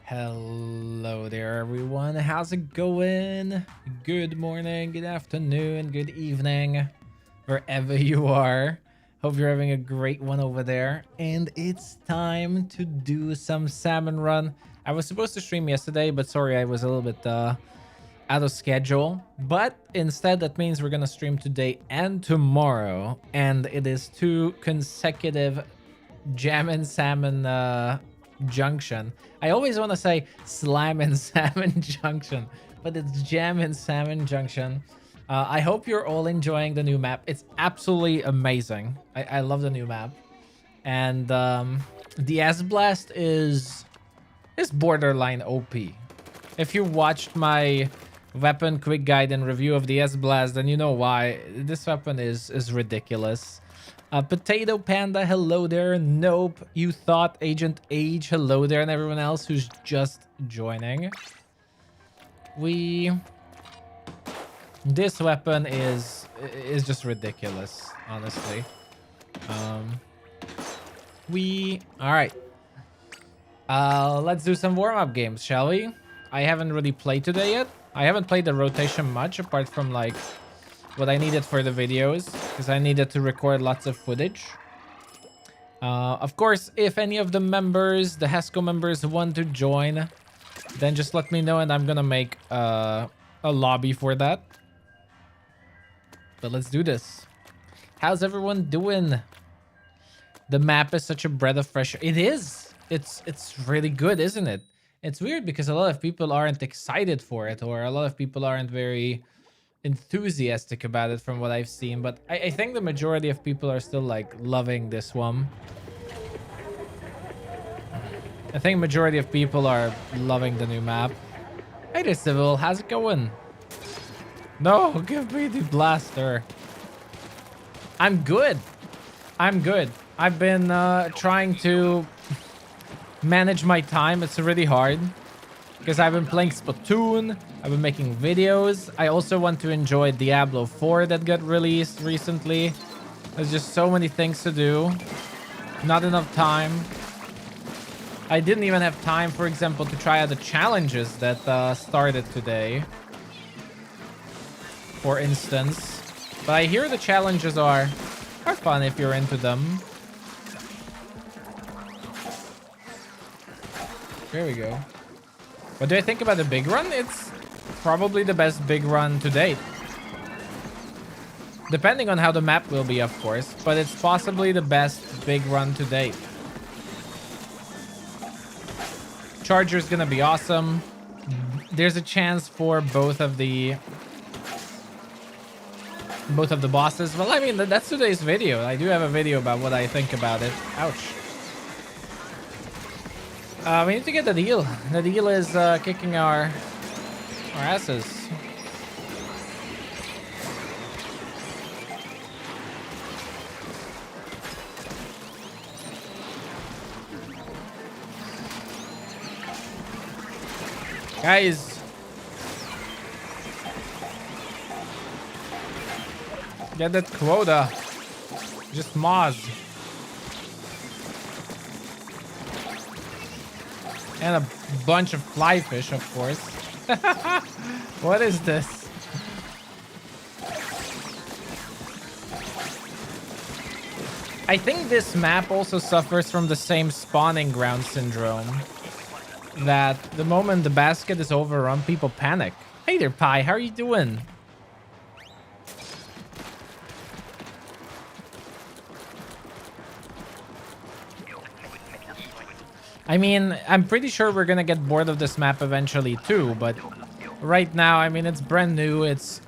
Hello there, everyone. How's it going? Good morning, good afternoon, good evening, wherever you are. Hope you're having a great one over there. And it's time to do some Salmon Run. I was supposed to stream yesterday, but sorry, I was a little bit out of schedule. But instead, that means we're gonna stream today and tomorrow. And it is 2 consecutive Jam and Salmon Junction. I always want to say Slam and Salmon Junction, but it's Jam and Salmon Junction. I hope you're all enjoying the new map. It's absolutely amazing. I love the new map. And the S-Blast is borderline OP. If you watched my weapon quick guide and review of the S-Blast, then you know why. This weapon is ridiculous. Potato Panda, hello there. Nope, you thought Agent Age, hello there, and everyone else who's just joining. This weapon is just ridiculous, honestly. All right. Let's do some warm-up games, shall we? I haven't really played today yet. I haven't played the rotation much, apart from like what I needed for the videos, because I needed to record lots of footage. Of course, if any of the members, the Hasco members, want to join, then just let me know and I'm gonna make a lobby for that. But let's do this. How's everyone doing? The map is such a breath of fresh air. It is. It's really good, isn't it? It's weird because a lot of people aren't excited for it, or a lot of people aren't very enthusiastic about it from what I've seen, but I think the majority of people are still like loving this one. I think majority of people are loving the new map. Hey there, Civil, how's it going? No, give me the blaster. I'm good. I've been trying to manage my time. It's really hard because I've been playing Splatoon, I've been making videos. I also want to enjoy Diablo 4 that got released recently. There's just so many things to do. Not enough time. I didn't even have time, for example, to try out the challenges that started today, for instance. But I hear the challenges are fun if you're into them. There we go. What do I think about the big run? It's probably the best big run to date. Depending on how the map will be, of course. But it's possibly the best big run to date. Charger's gonna be awesome. There's a chance for both of the bosses. Well, I mean, that's today's video. I do have a video about what I think about it. Ouch. We need to get the deal. The deal is kicking our asses. Guys, get that quota. Just Moz. And a bunch of fly fish, of course. What is this? I think this map also suffers from the same spawning ground syndrome. That the moment the basket is overrun, people panic. Hey there, Pi. How are you doing? I mean, I'm pretty sure we're gonna get bored of this map eventually too, but right now, I mean, it's brand new. It's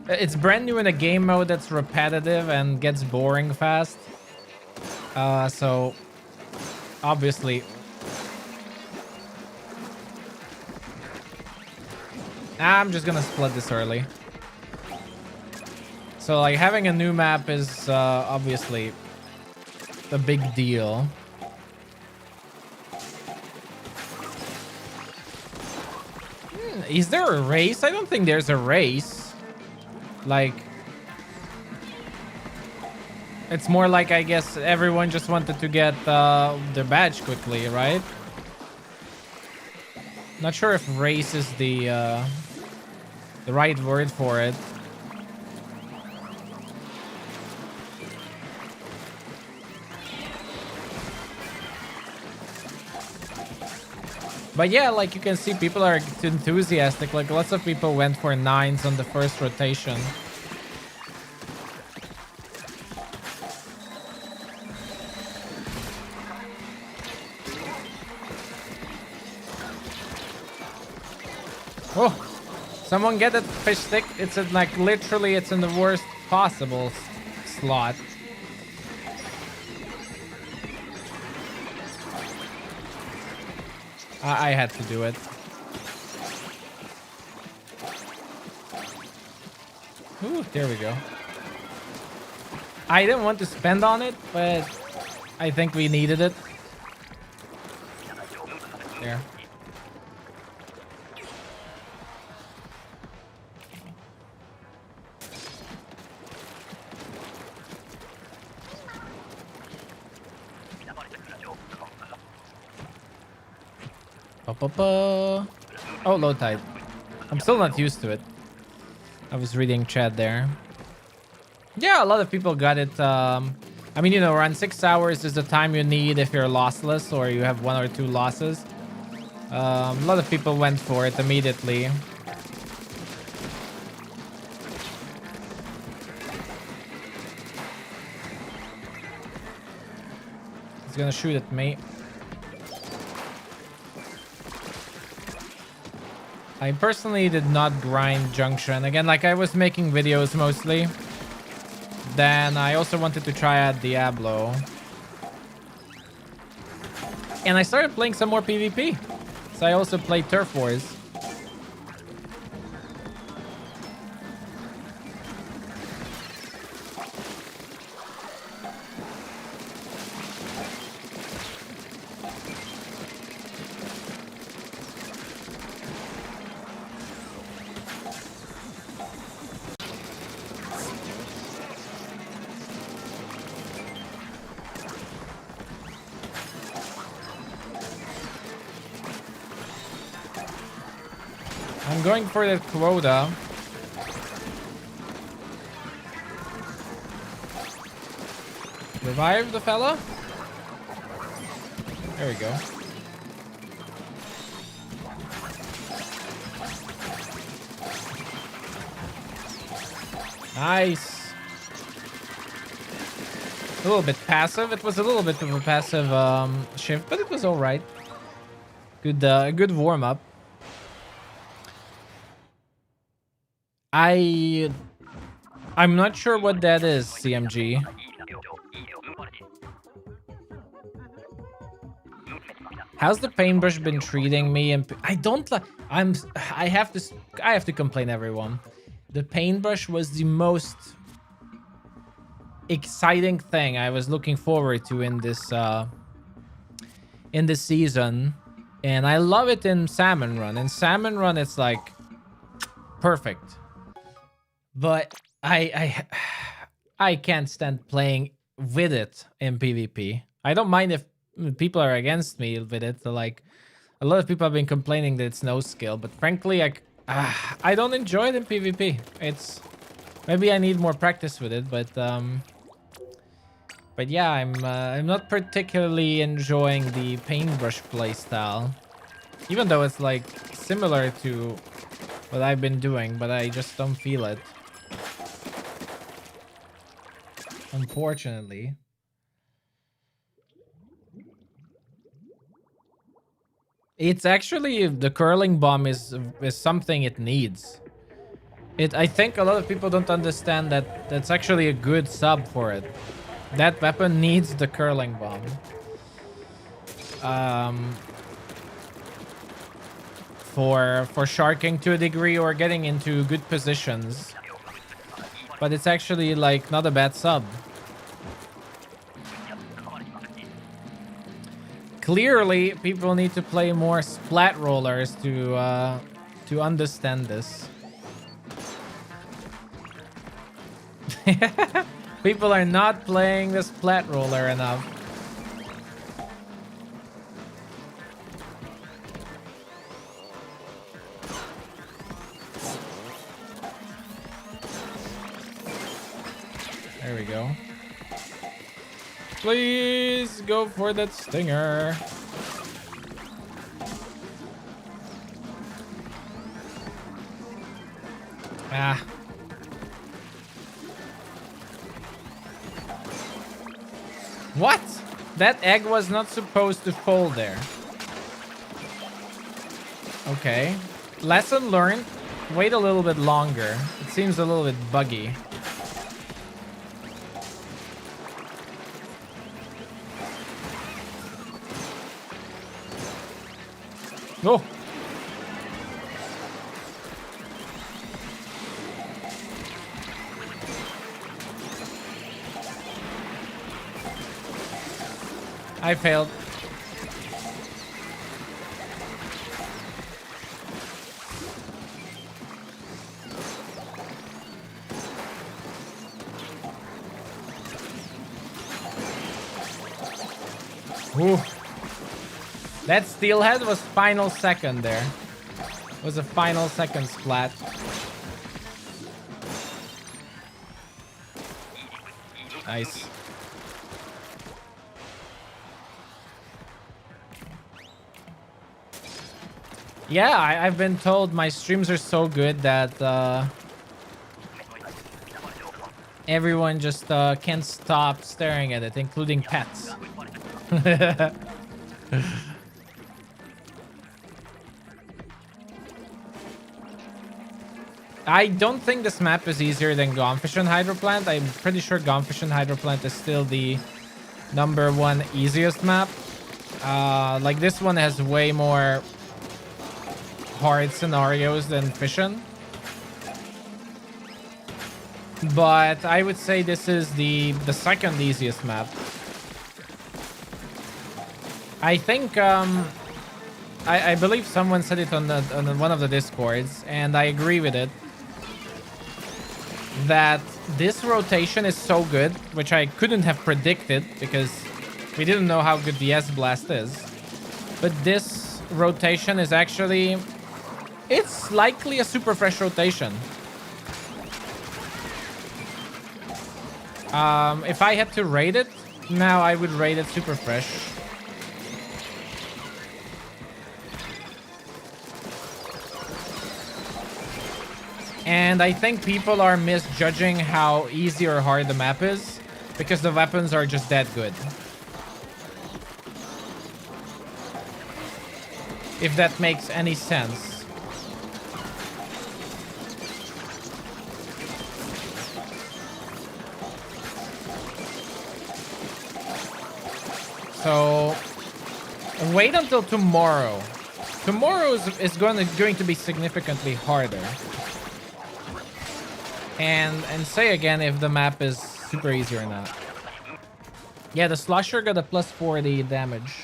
it's brand new in a game mode that's repetitive and gets boring fast. So obviously, I'm just gonna split this early. So like having a new map is obviously a big deal. Is there a race? I don't think there's a race. Like, it's more like, I guess, everyone just wanted to get their badge quickly, right? Not sure if race is the right word for it. But yeah, like you can see, people are enthusiastic. Like lots of people went for 9s on the first rotation. Oh, someone get that fish stick. It's in, like literally, it's in the worst possible slot. I had to do it. Ooh, there we go. I didn't want to spend on it, but I think we needed it. There. Oh, low tide. I'm still not used to it. I was reading chat there. Yeah, a lot of people got it. I mean, you know, around 6 hours is the time you need if you're lossless or you have 1 or 2 losses. A lot of people went for it immediately. He's gonna shoot at me. I personally did not grind Junction. Again, like I was making videos mostly. Then I also wanted to try out Diablo. And I started playing some more PvP. So I also played Turf Wars. I'm going for that quota. Revive the fella. There we go. Nice. A little bit passive. It was a little bit of a passive shift, but it was all right. Good, good warm up. I'm not sure what that is, CMG. How's the paintbrush been treating me? And I don't like. I have to complain, everyone. The paintbrush was the most exciting thing I was looking forward to in this season, and I love it in Salmon Run. In Salmon Run, it's like perfect. But I can't stand playing with it in PvP. I don't mind if people are against me with it. So like, a lot of people have been complaining that it's no skill, but frankly, I don't enjoy it in PvP. It's maybe I need more practice with it, but yeah, I'm not particularly enjoying the paintbrush playstyle, even though it's like similar to what I've been doing, but I just don't feel it. Unfortunately. It's actually, the curling bomb is something it needs. I think a lot of people don't understand that that's actually a good sub for it. That weapon needs the curling bomb. For sharking to a degree or getting into good positions. But it's actually like not a bad sub. Clearly, people need to play more splat rollers to understand this. People are not playing the splat roller enough. Please go for that stinger. Ah. What? That egg was not supposed to fall there. Okay. Lesson learned. Wait a little bit longer. It seems a little bit buggy. Oh. I failed. Ooh. That steelhead was final second there. It was a final second splat. Nice. Yeah, I've been told my streams are so good that everyone just can't stop staring at it, including pets. I don't think this map is easier than Gomfish and Hydroplant. I'm pretty sure Gomfish and Hydroplant is still the #1 easiest map. Like this one has way more hard scenarios than Fission. But I would say this is the second easiest map. I think I believe someone said it on one of the discords, and I agree with it, that this rotation is so good, which I couldn't have predicted because we didn't know how good the S-Blast is. But this rotation is actually, it's likely a super fresh rotation. If I had to rate it, now I would rate it super fresh. And I think people are misjudging how easy or hard the map is because the weapons are just that good. If that makes any sense. So wait until tomorrow. Tomorrow is going to be significantly harder. And say again if the map is super easy or not. Yeah, the Slosher got a +40 damage.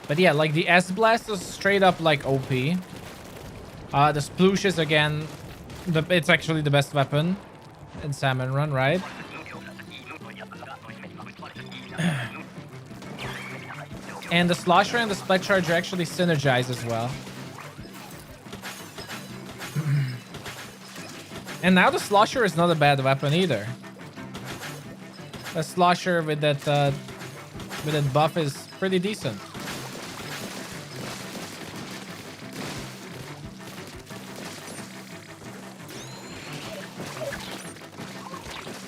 But yeah, like the S-Blast is straight up like OP. The Sploosh is again, it's actually the best weapon in Salmon Run, right? And the Slosher and the Split Charge actually synergize as well. And now the Slosher is not a bad weapon either. A Slosher with that buff is pretty decent.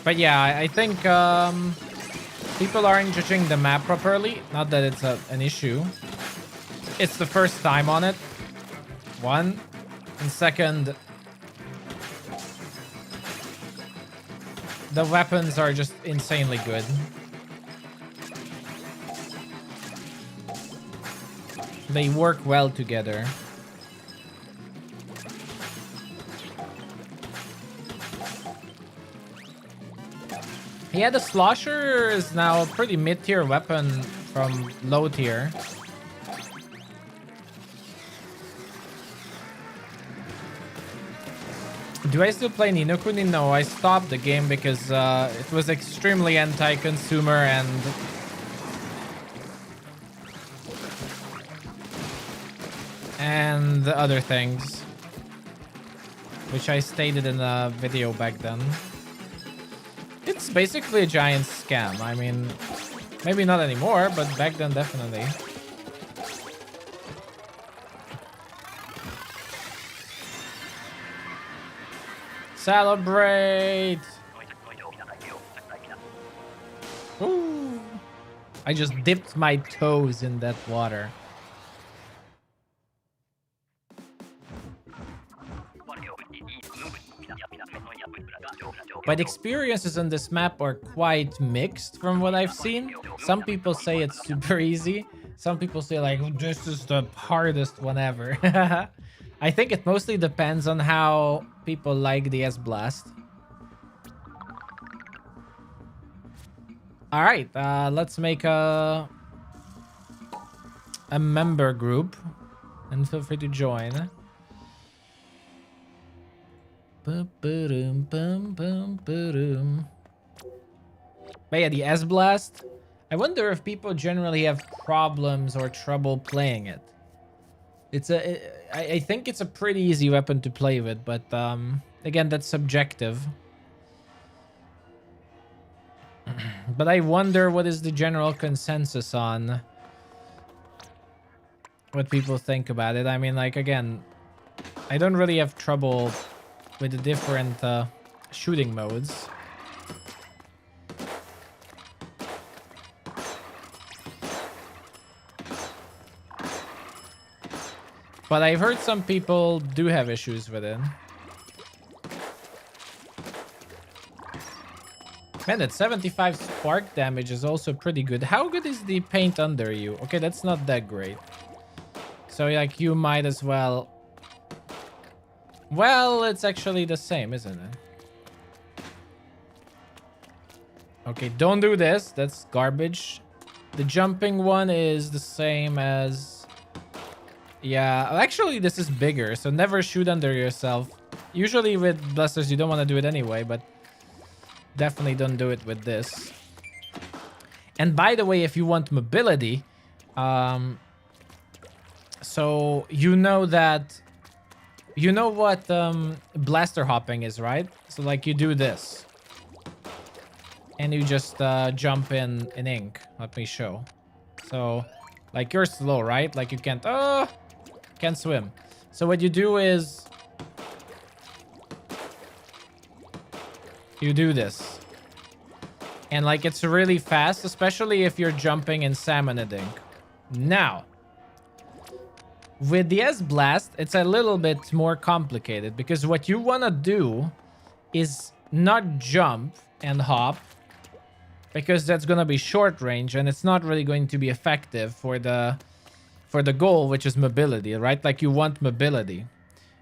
But yeah, I think people aren't judging the map properly. Not that it's an issue. It's the first time on it. One. And second, the weapons are just insanely good. They work well together. Yeah, the Slosher is now a pretty mid-tier weapon from low tier. Do I still play Ni no Kuni? No, I stopped the game because it was extremely anti-consumer and other things, which I stated in a video back then. It's basically a giant scam. I mean, maybe not anymore, but back then definitely. Celebrate! Ooh. I just dipped my toes in that water. But experiences on this map are quite mixed from what I've seen. Some people say it's super easy. Some people say like, this is the hardest one ever. I think it mostly depends on how people like the S-Blast. All right, let's make a member group and feel free to join. But yeah, the S-Blast. I wonder if people generally have problems or trouble playing it. I think it's a pretty easy weapon to play with, but again, that's subjective. But I wonder what is the general consensus on what people think about it. I mean, like, again, I don't really have trouble with the different shooting modes. But I've heard some people do have issues with it. Man, that 75 spark damage is also pretty good. How good is the paint under you? Okay, that's not that great. So, like, you might as well... Well, it's actually the same, isn't it? Okay, don't do this. That's garbage. The jumping one is the same as... Yeah, actually, this is bigger, so never shoot under yourself. Usually with blasters, you don't want to do it anyway, but definitely don't do it with this. And by the way, if you want mobility, so you know that... You know what blaster hopping is, right? So, like, you do this. And you just jump in ink. Let me show. So, like, you're slow, right? Like, you can't... Oh! Can't swim. So what you do is... You do this. And, like, it's really fast, especially if you're jumping in salmon and ink. Now... With the S-Blast, it's a little bit more complicated because what you want to do is not jump and hop because that's going to be short range and it's not really going to be effective for the goal, which is mobility, right? Like, you want mobility.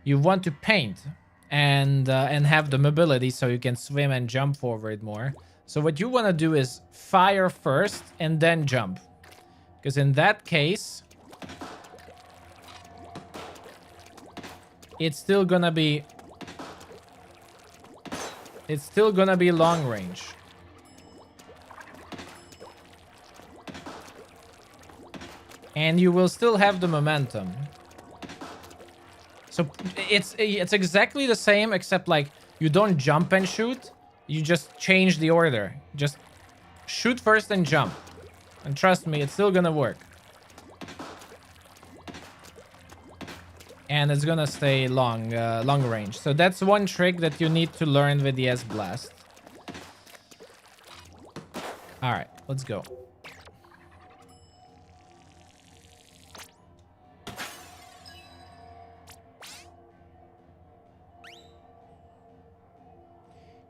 You want to paint and have the mobility so you can swim and jump forward more. So what you want to do is fire first and then jump. Because in that case... It's still gonna be long range. And you will still have the momentum. So it's exactly the same, except like you don't jump and shoot. You just change the order. Just shoot first and jump. And trust me, it's still gonna work. And it's gonna stay long range. So that's one trick that you need to learn with the S-Blast. All right, let's go.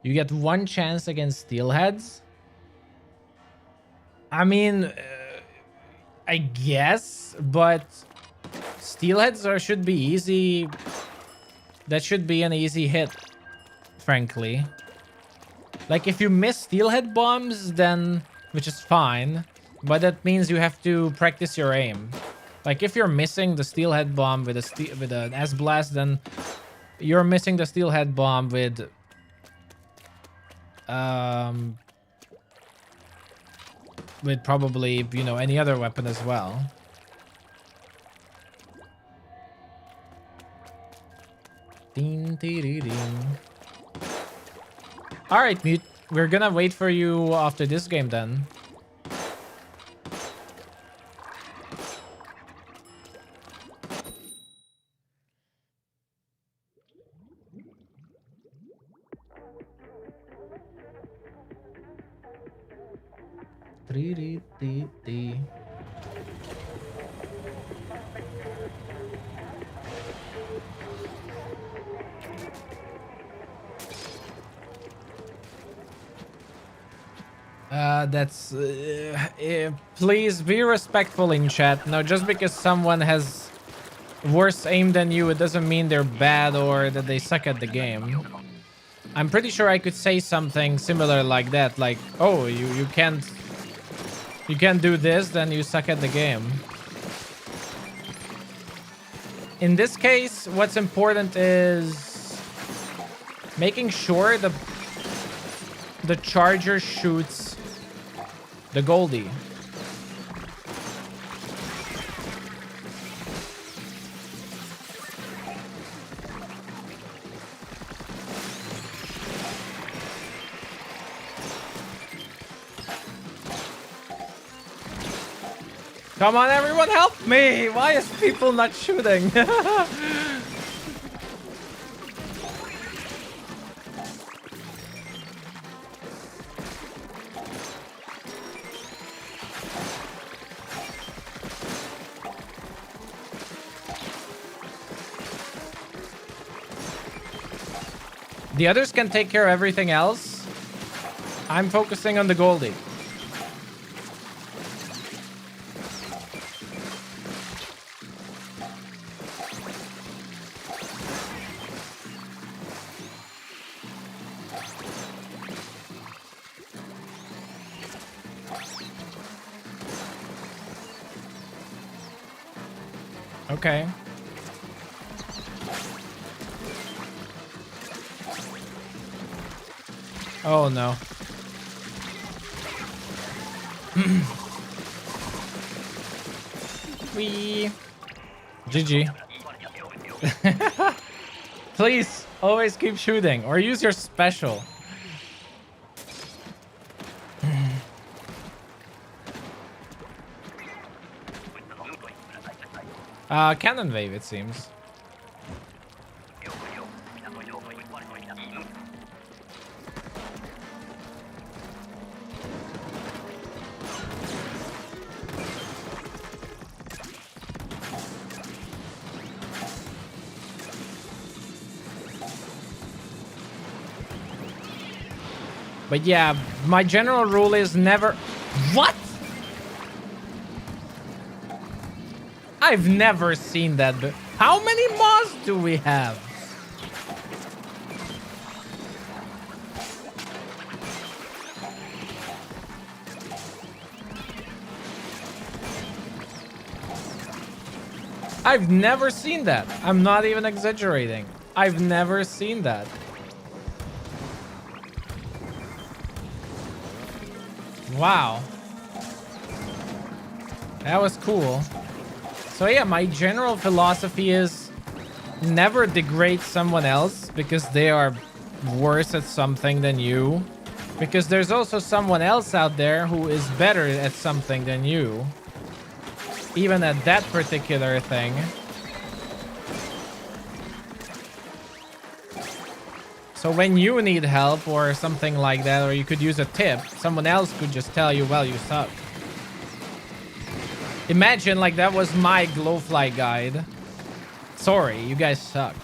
You get one chance against steelheads. I mean, I guess, but... Steelheads should be easy. That should be an easy hit, frankly. Like, if you miss steelhead bombs, then... Which is fine. But that means you have to practice your aim. Like, if you're missing the steelhead bomb with an S-Blast, then... You're missing the steelhead bomb with... With probably, you know, any other weapon as well. Ding, dee, dee, ding. All right, Mute. we're gonna wait for you after this game then. That's please be respectful in chat. No, just because someone has worse aim than you, it doesn't mean they're bad or that they suck at the game. I'm pretty sure I could say something similar like that, like, oh, you can't do this, then you suck at the game. In this case, what's important is making sure the charger shoots the Goldie. Come on, everyone, help me! Why is people not shooting? The others can take care of everything else. I'm focusing on the Goldie. Okay. Oh no. Wee. GG. Please, always keep shooting or use your special. Cannon wave, it seems. But yeah, my general rule is never... What? I've never seen that. How many mods do we have? I've never seen that. I'm not even exaggerating. I've never seen that. Wow. That was cool. So yeah, my general philosophy is never degrade someone else because they are worse at something than you. Because there's also someone else out there who is better at something than you. Even at that particular thing. So when you need help or something like that, or you could use a tip, someone else could just tell you, well, you suck. Imagine like that was my Glowfly guide. Sorry, you guys suck.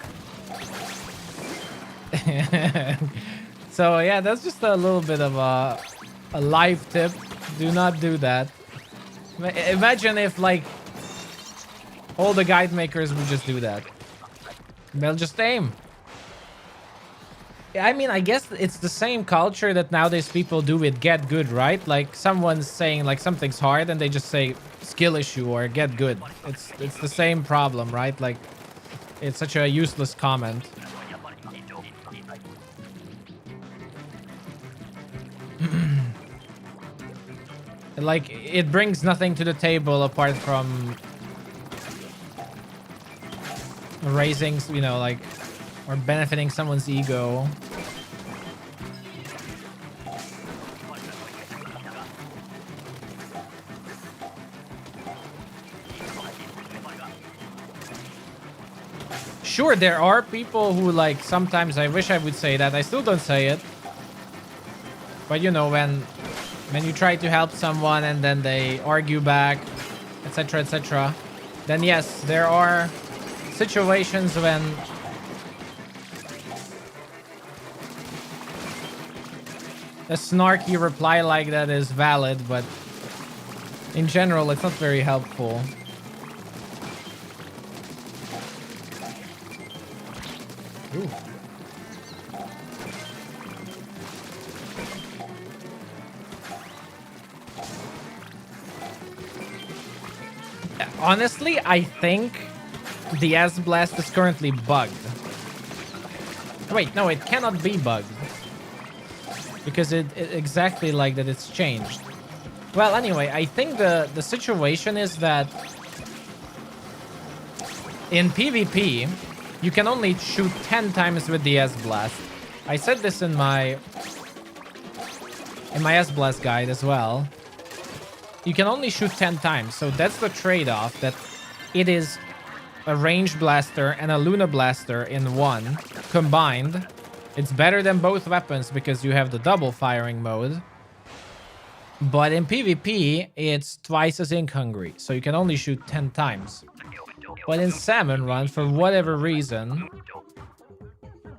So yeah, that's just a little bit of a life tip. Do not do that. Imagine if like all the guide makers would just do that. They'll just aim. I mean, I guess it's the same culture that nowadays people do with get good, right? Like someone's saying like something's hard and they just say skill issue or get good. It's the same problem, right? Like it's such a useless comment. Like it brings nothing to the table apart from raising, you know, like, or benefiting someone's ego. sure, there are people who, like, sometimes I wish I would say that. I still don't say it. But, you know, when you try to help someone and then they argue back, etc., etc., then yes, there are situations when a snarky reply like that is valid, but in general, it's not very helpful. Ooh. Honestly, I think the S-Blast is currently bugged. Wait, no, it cannot be bugged. Because it exactly like that, it's changed. Well, anyway, I think the situation is that in PvP, you can only shoot 10 times with the S-Blast. I said this in my S-Blast guide as well. You can only shoot 10 times, so that's the trade-off, that it is a ranged blaster and a Luna blaster in one combined. It's better than both weapons because you have the double firing mode. But in PvP, it's twice as ink hungry, so you can only shoot 10 times. But in Salmon Run, for whatever reason,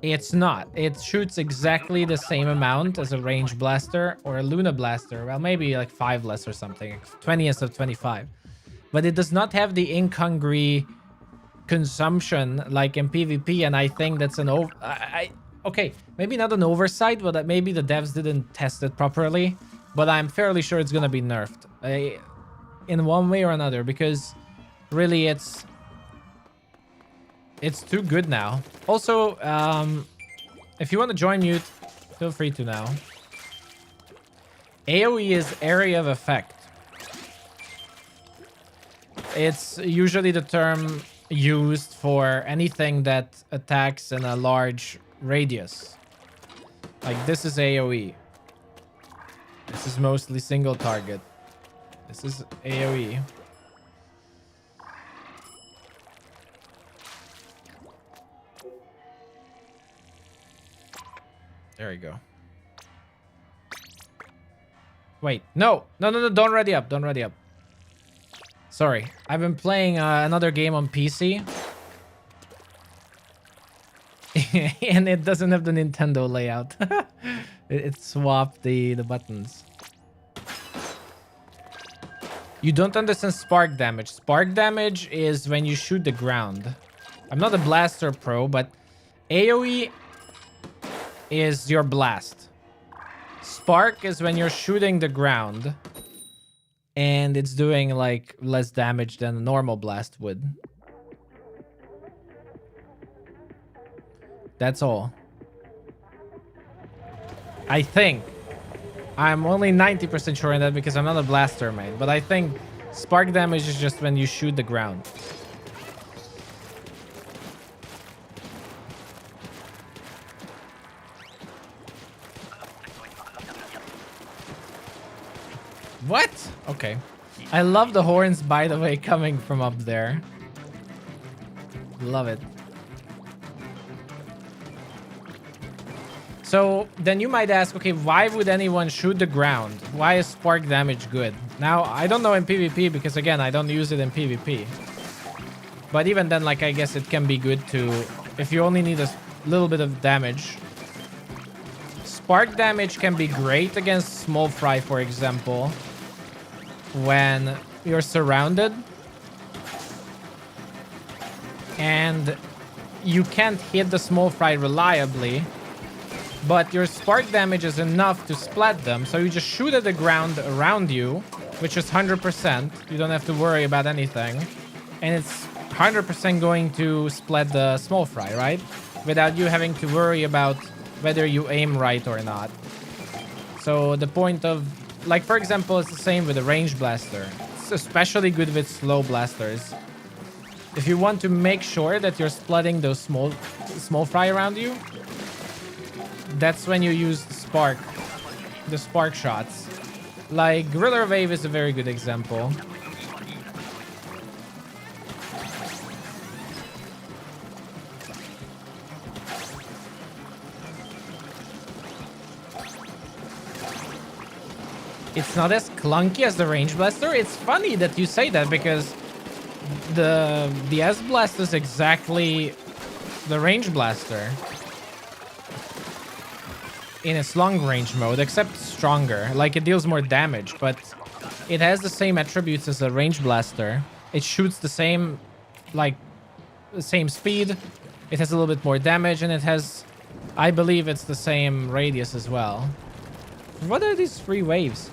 it's not. It shoots exactly the same amount as a ranged blaster or a Luna blaster. Well, maybe like 5 less or something. 20 instead of 25. But it does not have the ink hungry consumption like in PvP, and I think that's an okay, maybe not an oversight, but maybe the devs didn't test it properly. But I'm fairly sure it's gonna be nerfed in one way or another, because really it's too good now. Also, if you want to join mute, feel free to now. AoE is area of effect. It's usually the term used for anything that attacks in a large radius. Like, this is AoE. This is mostly single target. This is AoE. There we go. Wait, no, don't ready up, don't ready up. Sorry, I've been playing another game on PC. And it doesn't have the Nintendo layout. it swapped the buttons. You don't understand spark damage. Spark damage is when you shoot the ground. I'm not a blaster pro, but AoE is your blast. Spark is when you're shooting the ground and it's doing like less damage than a normal blast would. That's all. I think. I'm only 90% sure in that because I'm not a blaster main, but I think spark damage is just when you shoot the ground. What? Okay. I love the horns, by the way, coming from up there. Love it. So then you might ask, okay, why would anyone shoot the ground? Why is spark damage good? Now, I don't know in PvP because, again, I don't use it in PvP. But even then, like, I guess it can be good to, if you only need a little bit of damage. Spark damage can be great against small fry, for example, when you're surrounded and you can't hit the small fry reliably, but your spark damage is enough to splat them, so you just shoot at the ground around you, which is 100%. You don't have to worry about anything, and it's 100% going to splat the small fry, right? Without you having to worry about whether you aim right or not. So the point of, like, for example, it's the same with a ranged blaster. It's especially good with slow blasters. If you want to make sure that you're splitting those small fry around you, that's when you use the spark shots. Like, Gorilla Wave is a very good example. it's not as clunky as the range blaster. It's funny that you say that because the S blast is exactly the range blaster in its long range mode, except stronger. Like, it deals more damage, but it has the same attributes as a range blaster. It shoots the same, like, the same speed. It has a little bit more damage, and it has, I believe it's the same radius as well. What are these 3 waves?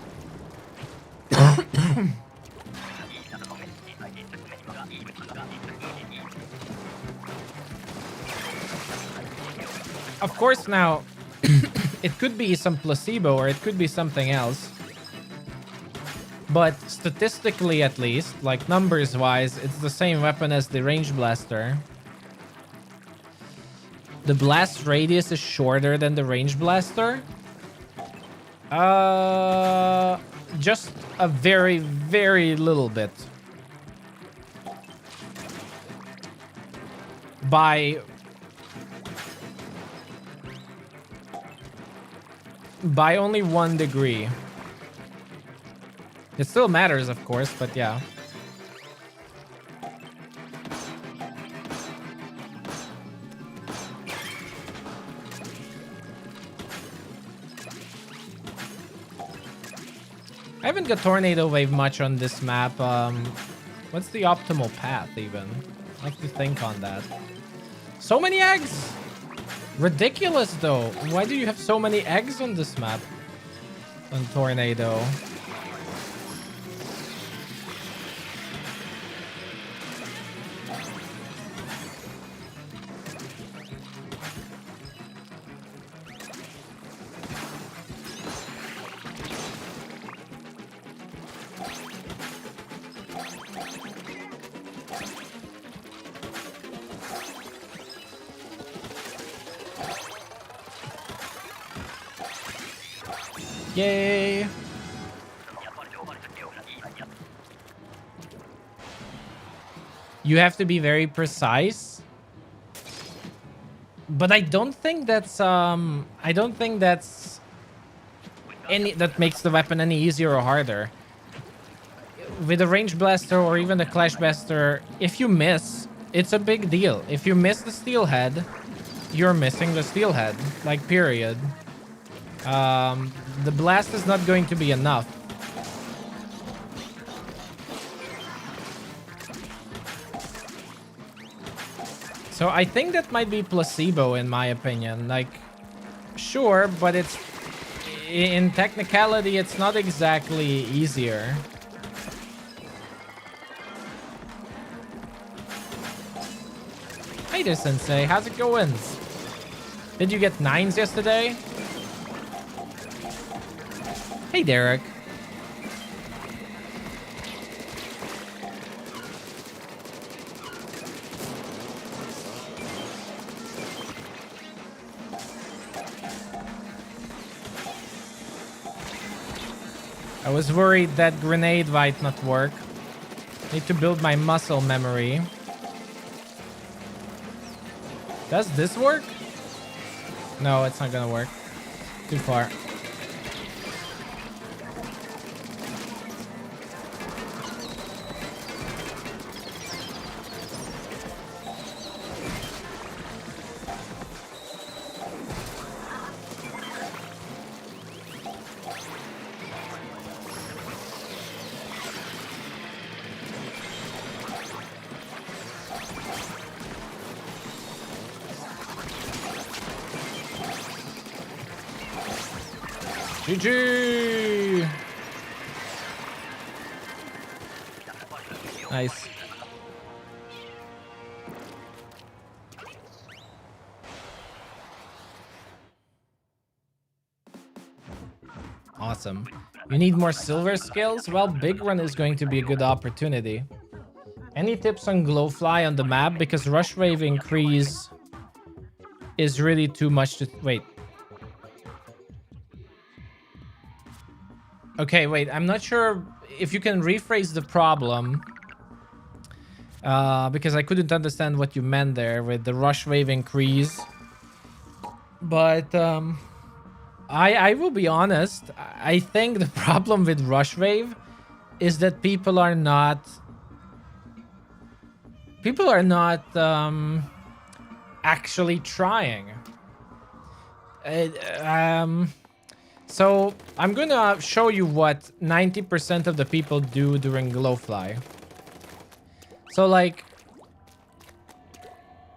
Of course, now, it could be some placebo or it could be something else. But statistically, at least, like numbers-wise, it's the same weapon as the range blaster. The blast radius is shorter than the range blaster. Just a very, very little bit. By only 1 degree. It still matters, of course, but yeah. I haven't got Tornado Wave much on this map. What's the optimal path, even? I have to think on that. So many eggs! Ridiculous, though. Why do you have so many eggs on this map? On Tornado. Yay! You have to be very precise. But I don't think that's that makes the weapon any easier or harder. With a range blaster or even a clash blaster, if you miss, it's a big deal. If you miss the steelhead, you're missing the steelhead. Like, period. The blast is not going to be enough. So I think that might be placebo, in my opinion. Like, sure, but it's... in technicality, it's not exactly easier. Hey there, Sensei. How's it going? Did you get 9s yesterday? Hey, Derek. I was worried that grenade might not work. Need to build my muscle memory. Does this work? No, it's not gonna work. Too far. GG! Nice. Awesome. You need more silver skills? Well, Big Run is going to be a good opportunity. Any tips on Glowfly on the map? Because Rush Wave increase is really too much to... Wait. Okay, wait. I'm not sure if you can rephrase the problem. Because I couldn't understand what you meant there with the Rush Wave increase. But, I will be honest. I think the problem with Rush Wave is that people are not actually trying. Uh, um, so I'm gonna show you what 90% of the people do during Glowfly. So like,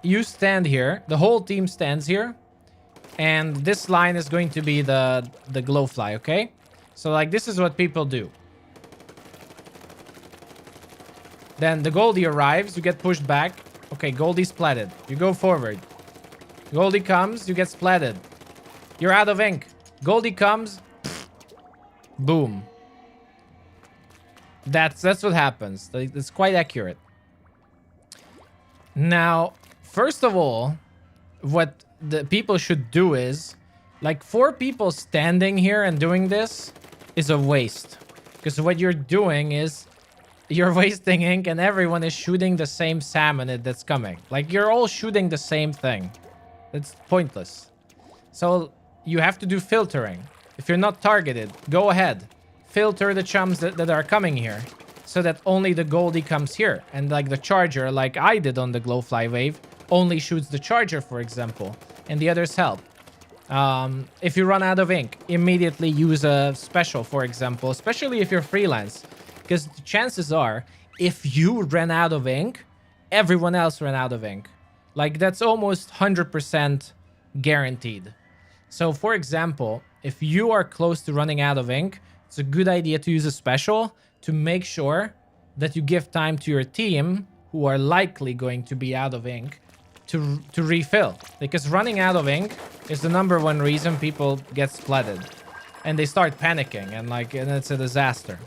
you stand here, the whole team stands here, and this line is going to be the Glowfly, okay? So like, this is what people do. Then the Goldie arrives, you get pushed back. Okay, Goldie splatted. You go forward. Goldie comes, you get splatted. You're out of ink. Goldie comes, boom. That's what happens. It's quite accurate. Now, first of all, what the people should do is, like, 4 people standing here and doing this is a waste. Because what you're doing is you're wasting ink and everyone is shooting the same salmon that's coming. Like, you're all shooting the same thing. It's pointless. So you have to do filtering. If you're not targeted, go ahead. Filter the chums that are coming here so that only the Goldie comes here. And like the charger, like I did on the Glowfly wave, only shoots the charger, for example, and the others help. If you run out of ink, immediately use a special, for example, especially if you're freelance, because the chances are if you ran out of ink, everyone else ran out of ink. Like, that's almost 100% guaranteed. So, for example, if you are close to running out of ink, it's a good idea to use a special to make sure that you give time to your team, who are likely going to be out of ink, to refill. Because running out of ink is the #1 reason people get splatted. And they start panicking, and it's a disaster.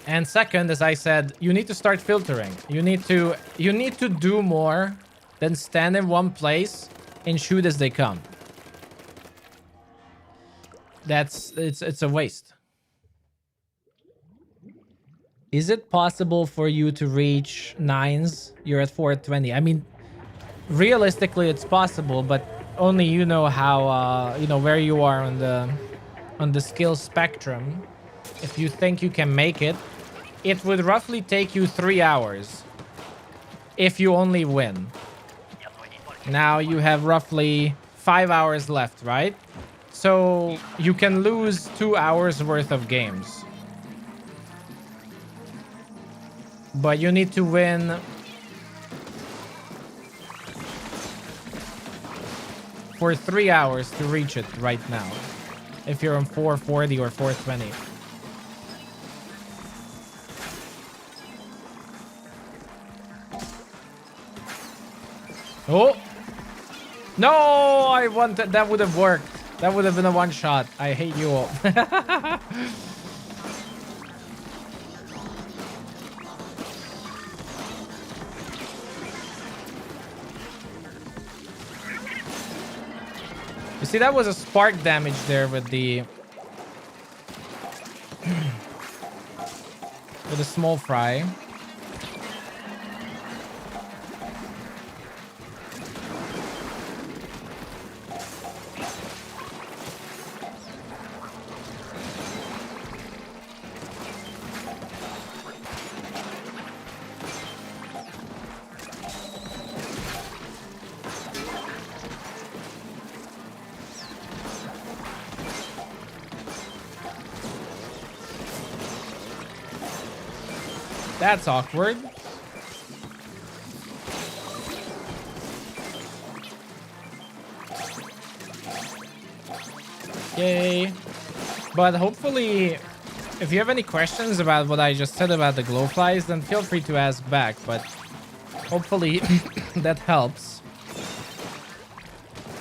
And second, as I said, you need to start filtering. You need to do more than stand in one place and shoot as they come. It's a waste. Is it possible for you to reach 9s? You're at 420. I mean, realistically, it's possible, but only you know how where you are on the skill spectrum. If you think you can make it, it would roughly take you 3 hours if you only win. Now you have roughly 5 hours left, right? So you can lose 2 hours worth of games. But you need to win for 3 hours to reach it right now. If you're on 440 or 420. Oh! No! I wanted... That would have worked. That would have been a one shot. I hate you all. You see, that was a spark damage there with the... with a small fry. That's awkward. Yay. But hopefully, if you have any questions about what I just said about the glowflies, then feel free to ask back. But hopefully that helps.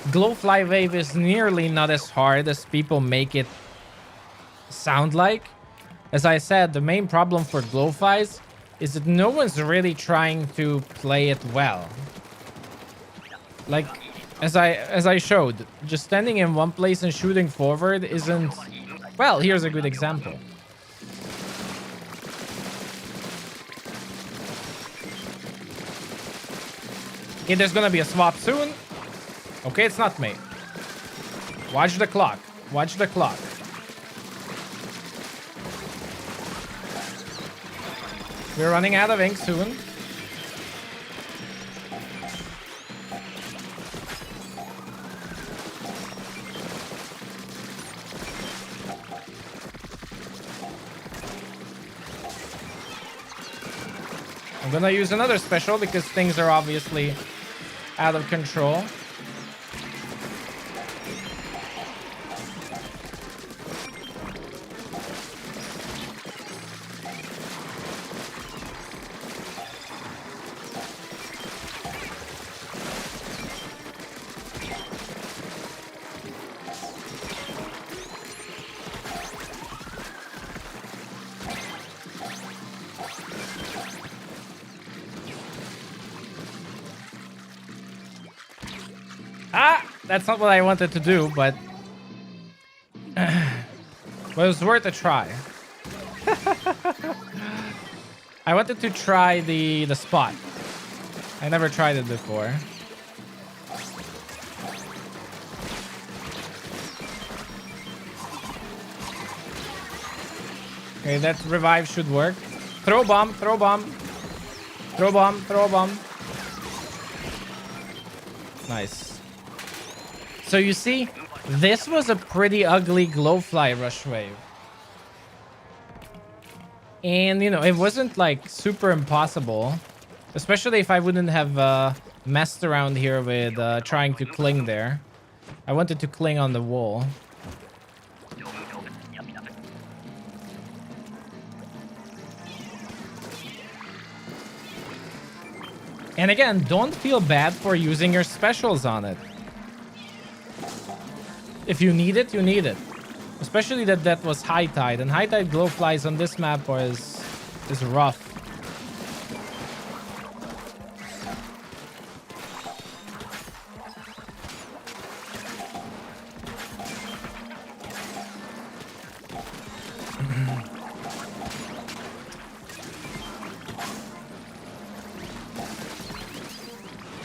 Glowfly wave is nearly not as hard as people make it sound like. As I said, the main problem for glowflies is that no one's really trying to play it well. Like, as I showed, just standing in one place and shooting forward isn't... Well, here's a good example. Okay, there's gonna be a swap soon. Okay, it's not me. Watch the clock. Watch the clock. We're running out of ink soon. I'm gonna use another special because things are obviously out of control. That's not what I wanted to do, but it was worth a try. I wanted to try the spot. I never tried it before. Okay, that revive should work. Throw bomb, throw bomb. Throw bomb, throw bomb. Nice. So you see, this was a pretty ugly Glowfly rush wave. And, you know, it wasn't like super impossible. Especially if I wouldn't have messed around here with trying to cling there. I wanted to cling on the wall. And again, don't feel bad for using your specials on it. If you need it, you need it. Especially that was high tide, and high tide glowflies on this map is rough.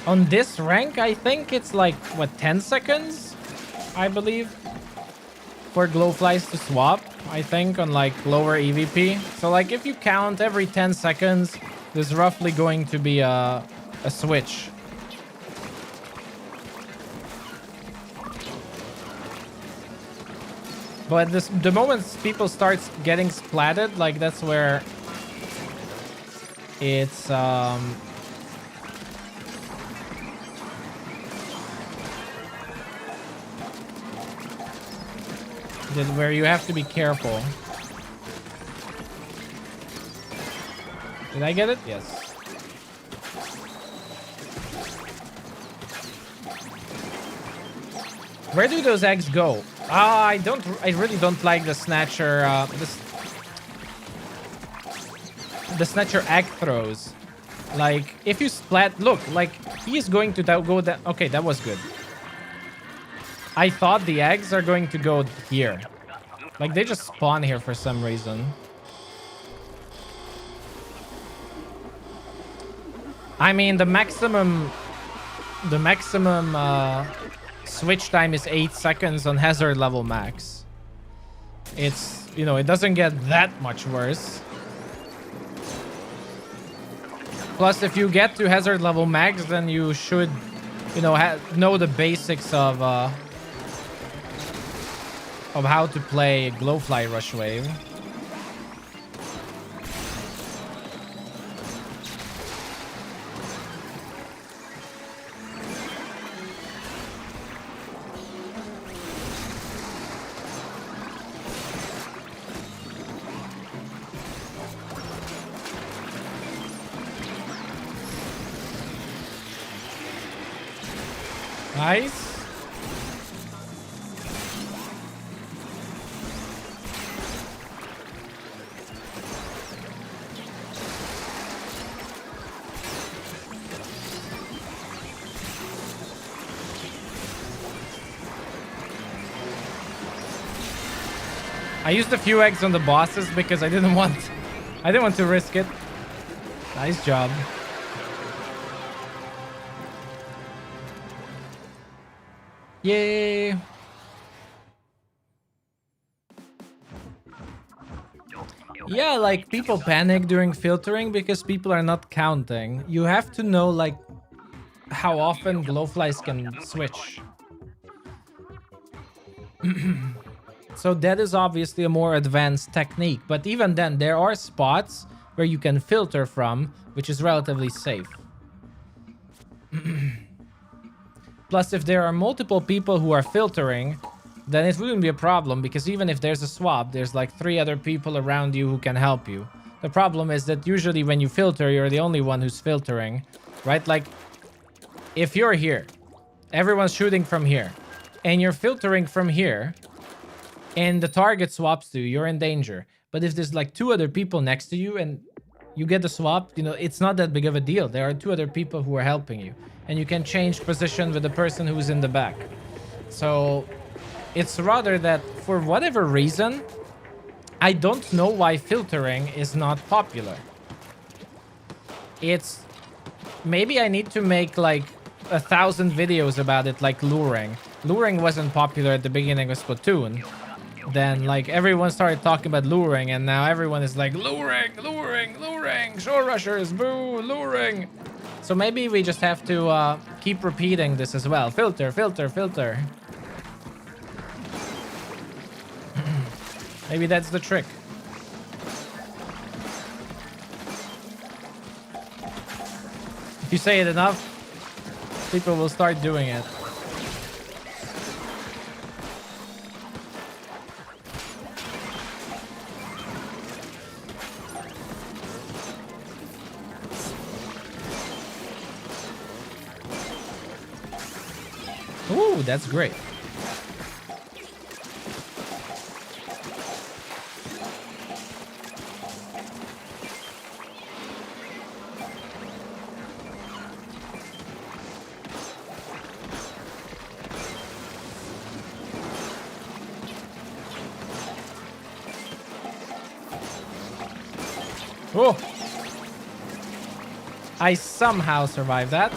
On this rank, I think it's like, what, 10 seconds? I believe. For glowflies to swap, I think, on like lower EVP. So like if you count every 10 seconds, there's roughly going to be a switch. But the moment people start getting splatted, like that's where it's where you have to be careful. Did I get it? Yes. Where do those eggs go? I really don't like the snatcher. The snatcher egg throws. Like if you splat, look, like he's going to go that. Okay, that was good. I thought the eggs are going to go here. Like they just spawn here for some reason. I mean, the maximum switch time is 8 seconds on hazard level max. It's, you know, it doesn't get that much worse. Plus, if you get to hazard level max, then you should, you know, know the basics of how to play Glowfly Rush Wave. Nice. I used a few eggs on the bosses because I didn't want to risk it. Nice job. Yay. Yeah, like people panic during filtering because people are not counting. You have to know like how often glowflies can switch. So that is obviously a more advanced technique, but even then there are spots where you can filter from, which is relatively safe. Plus, if there are multiple people who are filtering, then it wouldn't be a problem, because even if there's a swap, there's like 3 other people around you who can help you. The problem is that usually when you filter, you're the only one who's filtering, right? Like, if you're here, everyone's shooting from here, and you're filtering from here, and the target swaps to you, you're in danger. But if there's like 2 other people next to you and you get the swap, you know, it's not that big of a deal. There are 2 other people who are helping you, and you can change position with the person who's in the back. So it's rather that for whatever reason, I don't know why filtering is not popular. It's maybe I need to make like 1,000 videos about it, like luring. Luring wasn't popular at the beginning of Splatoon. Then like everyone started talking about luring, and now everyone is like luring, luring, luring, shore rushers, boo, luring. So maybe we just have to keep repeating this as well. Filter, filter, filter. Maybe that's the trick. If you say it enough, people will start doing it. Ooh, that's great. Oh! I somehow survived that.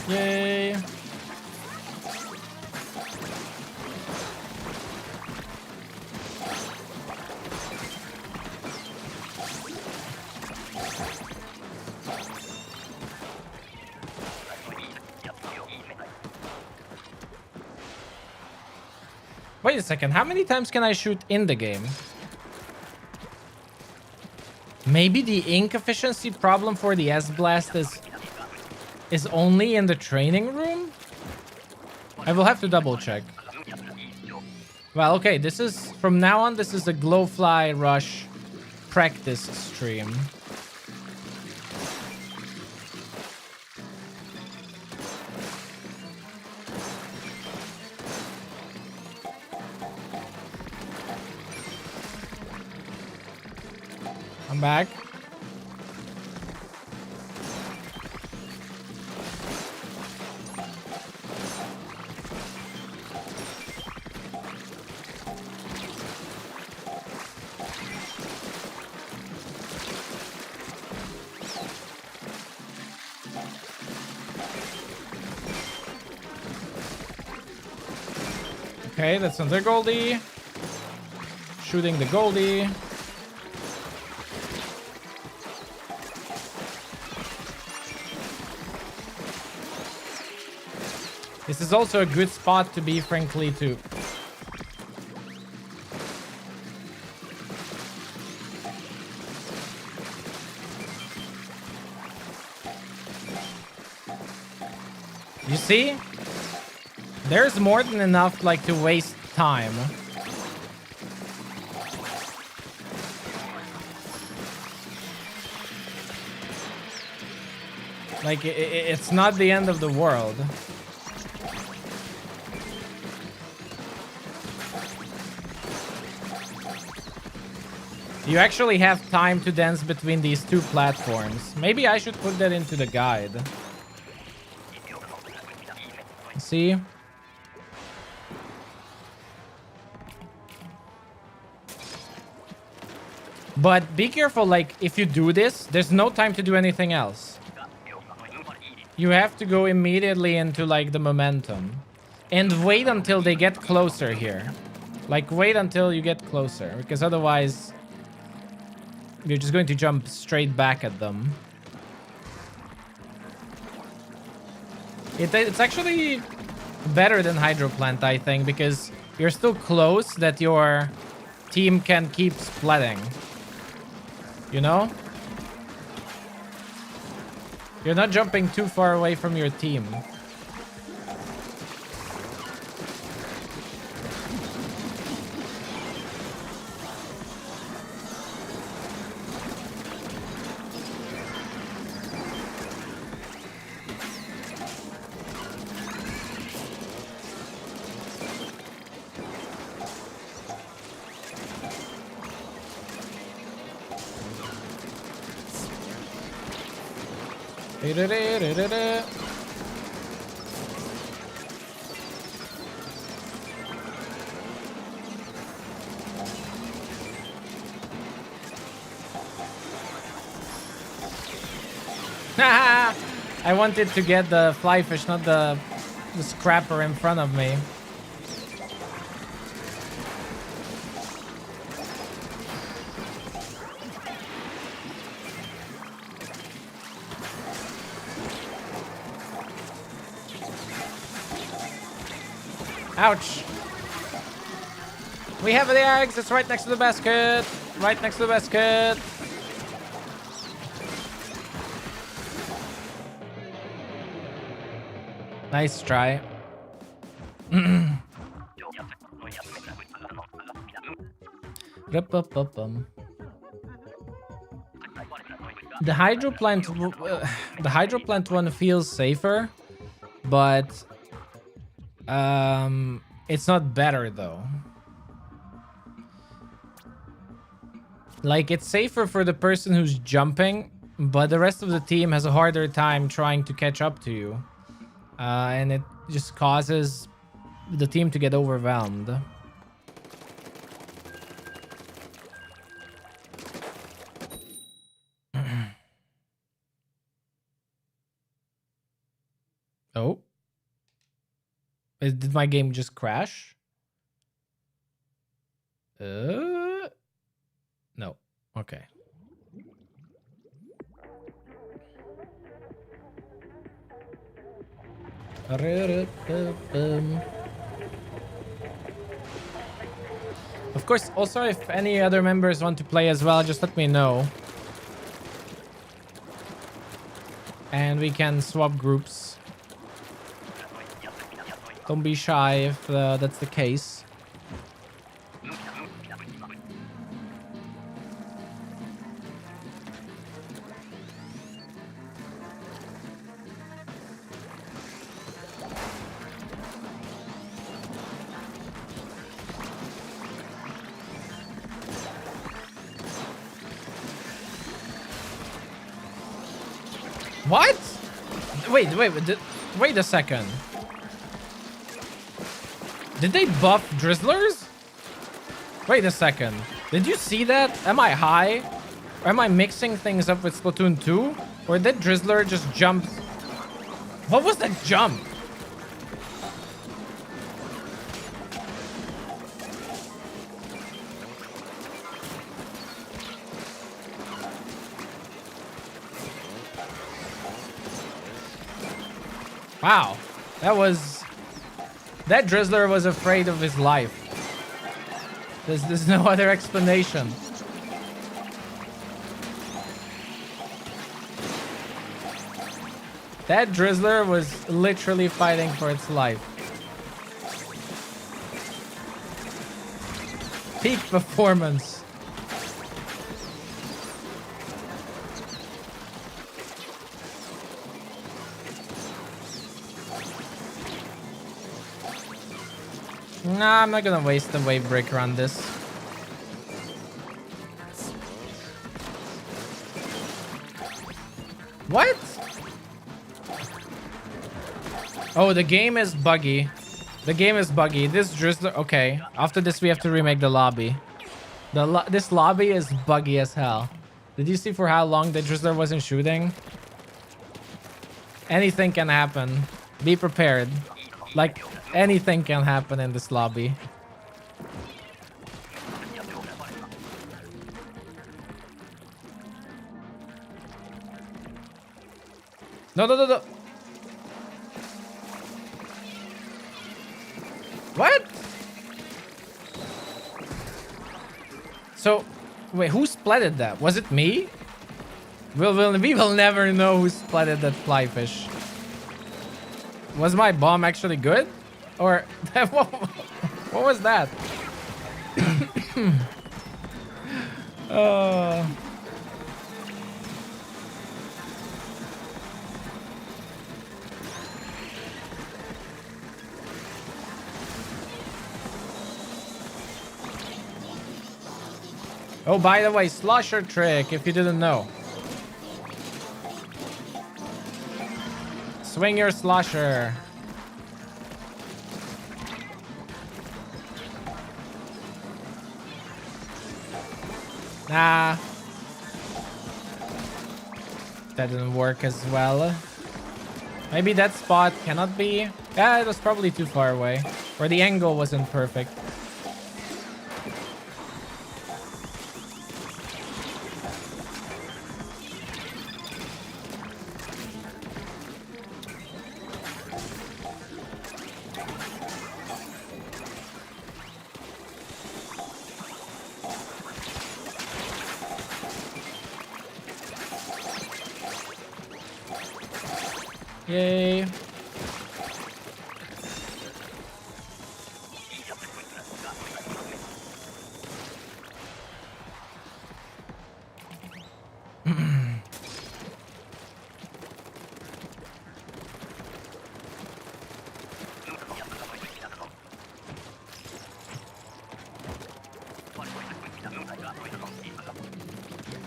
Yay. Wait a second, how many times can I shoot in the game? Maybe the ink efficiency problem for the S-Blast is only in the training room? I will have to double check. Well, okay, this is, from now on, this is a Glowfly Rush practice stream. I'm back. Okay, that's another Goldie. Shooting the Goldie. This is also a good spot to be, frankly, too. You see? There's more than enough, like, to waste time. Like, it's not the end of the world. You actually have time to dance between these 2 platforms. Maybe I should put that into the guide. See? But be careful, like, if you do this, there's no time to do anything else. You have to go immediately into, like, the momentum. And wait until they get closer here. Like, wait until you get closer. Because otherwise, you're just going to jump straight back at them. It's actually better than Hydro Plant, I think, because you're still close that your team can keep splatting. You know? You're not jumping too far away from your team. I wanted to get the fly fish, not the scrapper in front of me. Ouch. We have the eggs. It's right next to the basket. Right next to the basket. Nice try. The hydro plant one feels safer, but it's not better though. Like, it's safer for the person who's jumping, but the rest of the team has a harder time trying to catch up to you. And it just causes the team to get overwhelmed. Oh. Did my game just crash? No. Okay. Of course, also, if any other members want to play as well, just let me know. And we can swap groups. Don't be shy if that's the case. What? Wait a second. Did they buff Drizzlers? Wait a second. Did you see that? Am I high? Or am I mixing things up with Splatoon 2? Or did Drizzler just jump? What was that jump? Wow, that Drizzler was afraid of his life. There's no other explanation. That Drizzler was literally fighting for its life. Peak performance. Nah, I'm not gonna waste the wave breaker on this. What? Oh, the game is buggy. The game is buggy. This Drizzler... Okay. After this, we have to remake the lobby. This lobby is buggy as hell. Did you see for how long the Drizzler wasn't shooting? Anything can happen. Be prepared. Like, anything can happen in this lobby. No, no, no, no. What? So, wait, who splatted that? Was it me? We will never know who splatted that fly fish. Was my bomb actually good? Or what was that? Oh, by the way, slosher trick, if you didn't know. Swing your slosher. Nah. That didn't work as well. Maybe that spot cannot be. Yeah, it was probably too far away. Or the angle wasn't perfect. Yay.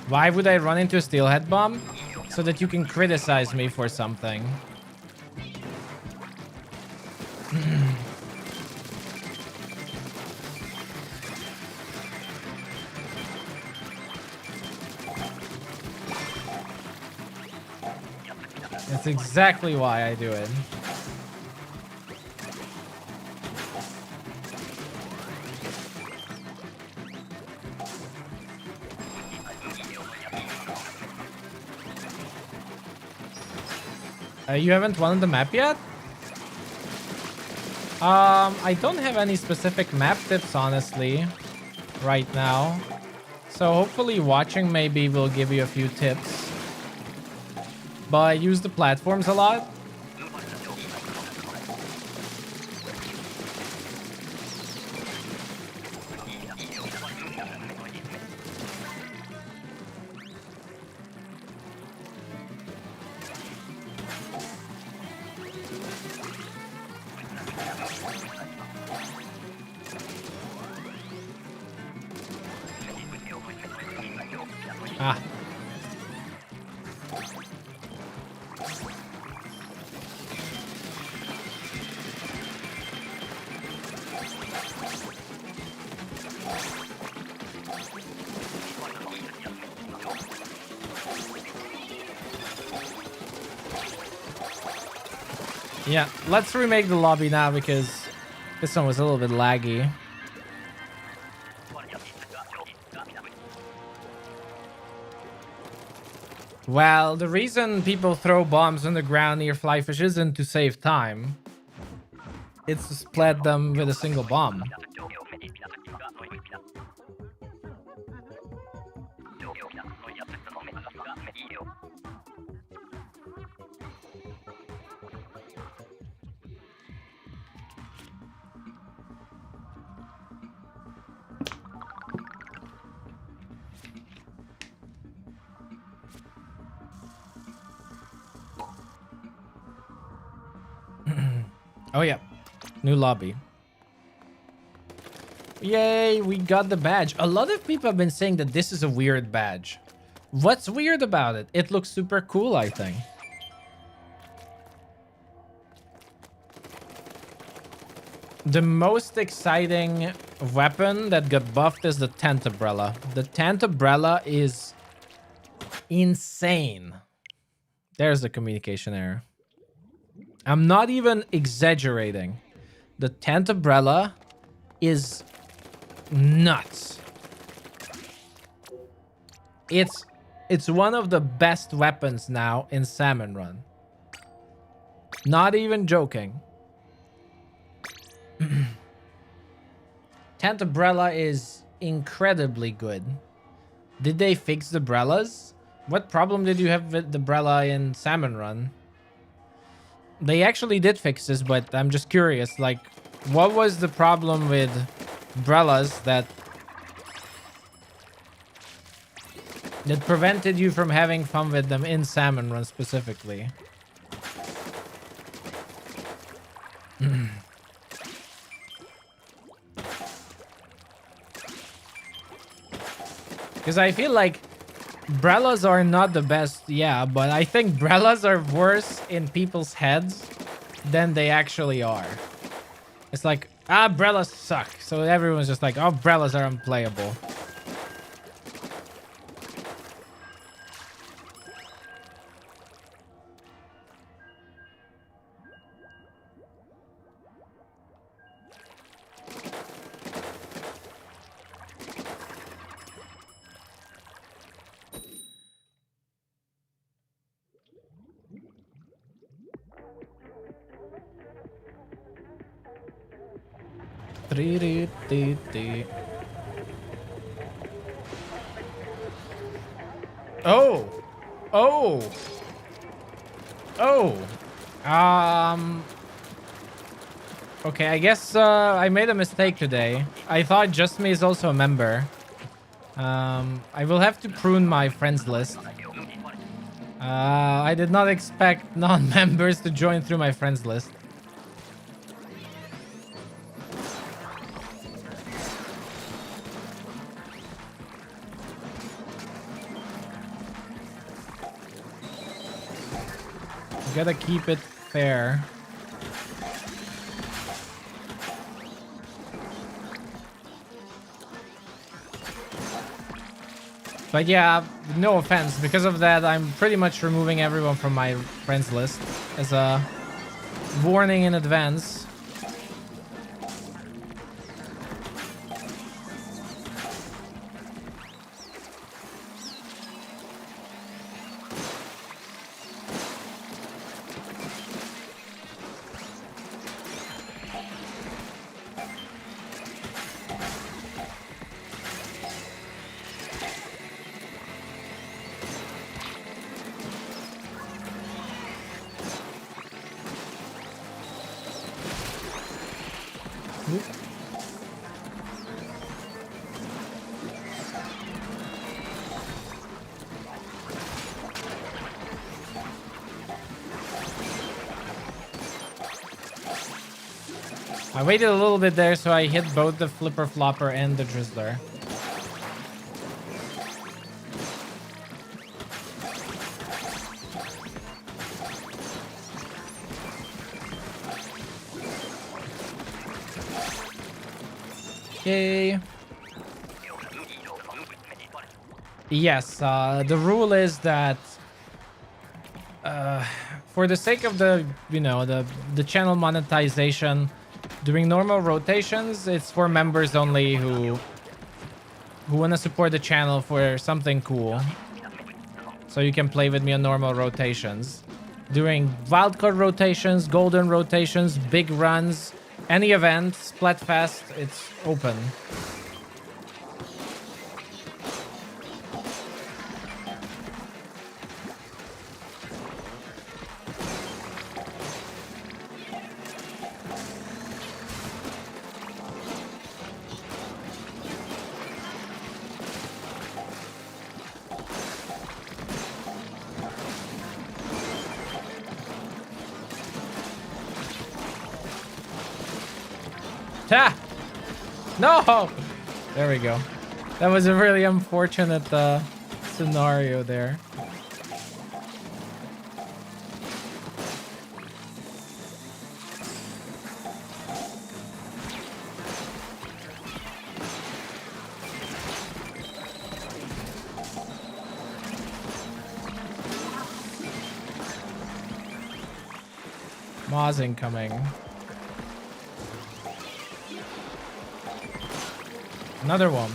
Why would I run into a steelhead bomb? So that you can criticize me for something. That's exactly why I do it. You haven't won the map yet? I don't have any specific map tips, honestly, right now. So hopefully watching maybe will give you a few tips. But I use the platforms a lot. Ah. Yeah, let's remake the lobby now because this one was a little bit laggy. Well, the reason people throw bombs on the ground near flyfish isn't to save time. It's to splat them with a single bomb. Oh yeah, new lobby. Yay, we got the badge. A lot of people have been saying that this is a weird badge. What's weird about it? It looks super cool, I think. The most exciting weapon that got buffed is the tent umbrella. The tent umbrella is insane. There's the communication error. I'm not even exaggerating. The tent umbrella is nuts. It's one of the best weapons now in Salmon Run. Not even joking. Tent umbrella is incredibly good. Did they fix the umbrellas? What problem did you have with the umbrella in Salmon Run? They actually did fix this, but I'm just curious, like, what was the problem with umbrellas that prevented you from having fun with them in Salmon Run specifically? Because I feel like umbrellas are not the best, yeah, but I think umbrellas are worse in people's heads than they actually are. It's like, umbrellas suck. So everyone's just like, oh, umbrellas are unplayable. Oh. Oh. Oh. Okay, I guess I made a mistake today. I thought Just Me is also a member. I will have to prune my friends list. I did not expect non-members to join through my friends list. Gotta keep it fair. But yeah, no offense. Because of that, I'm pretty much removing everyone from my friends list as a warning in advance. I waited a little bit there, so I hit both the Flipper Flopper and the Drizzler. Okay. Yes, the rule is that for the sake of the, you know, the channel monetization, during normal rotations, it's for members only who want to support the channel for something cool. So you can play with me on normal rotations. During wildcard rotations, golden rotations, big runs, any event, Splatfest, it's open. Ah! No! There we go. That was a really unfortunate scenario there. Moz incoming. Another one.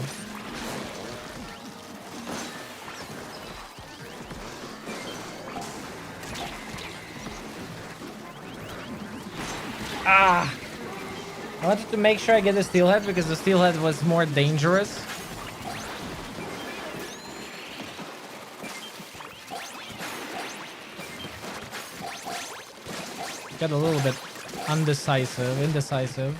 Ah! I wanted to make sure I get the steelhead because the steelhead was more dangerous. Got a little bit indecisive.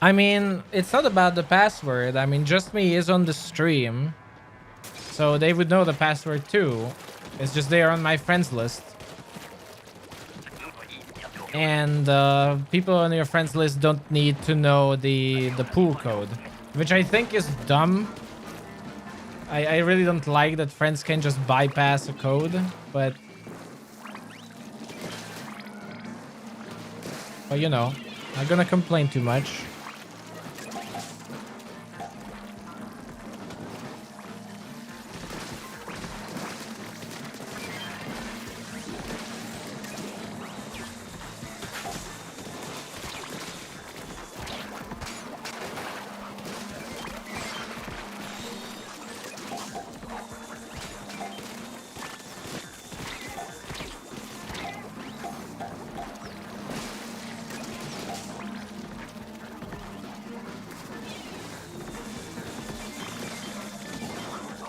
I mean, it's not about the password. I mean, Just Me is on the stream, so they would know the password too. It's just they are on my friends list. And people on your friends list don't need to know the pool code, which I think is dumb. I really don't like that friends can just bypass a code, but you know, not gonna complain too much.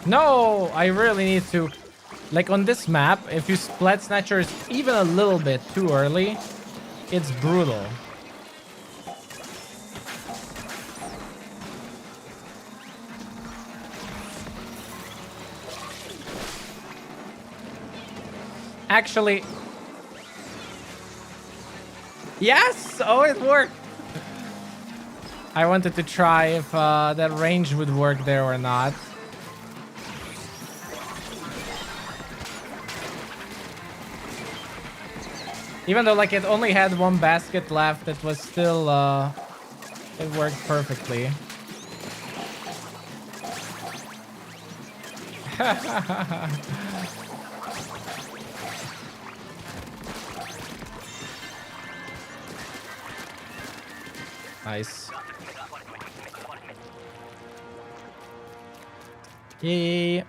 No, I really need to. Like on this map, if you splat snatchers even a little bit too early, it's brutal. Actually, yes! Oh, it worked. I wanted to try if that range would work there or not. Even though, like, it only had one basket left, it was still, it worked perfectly. Nice. Yay.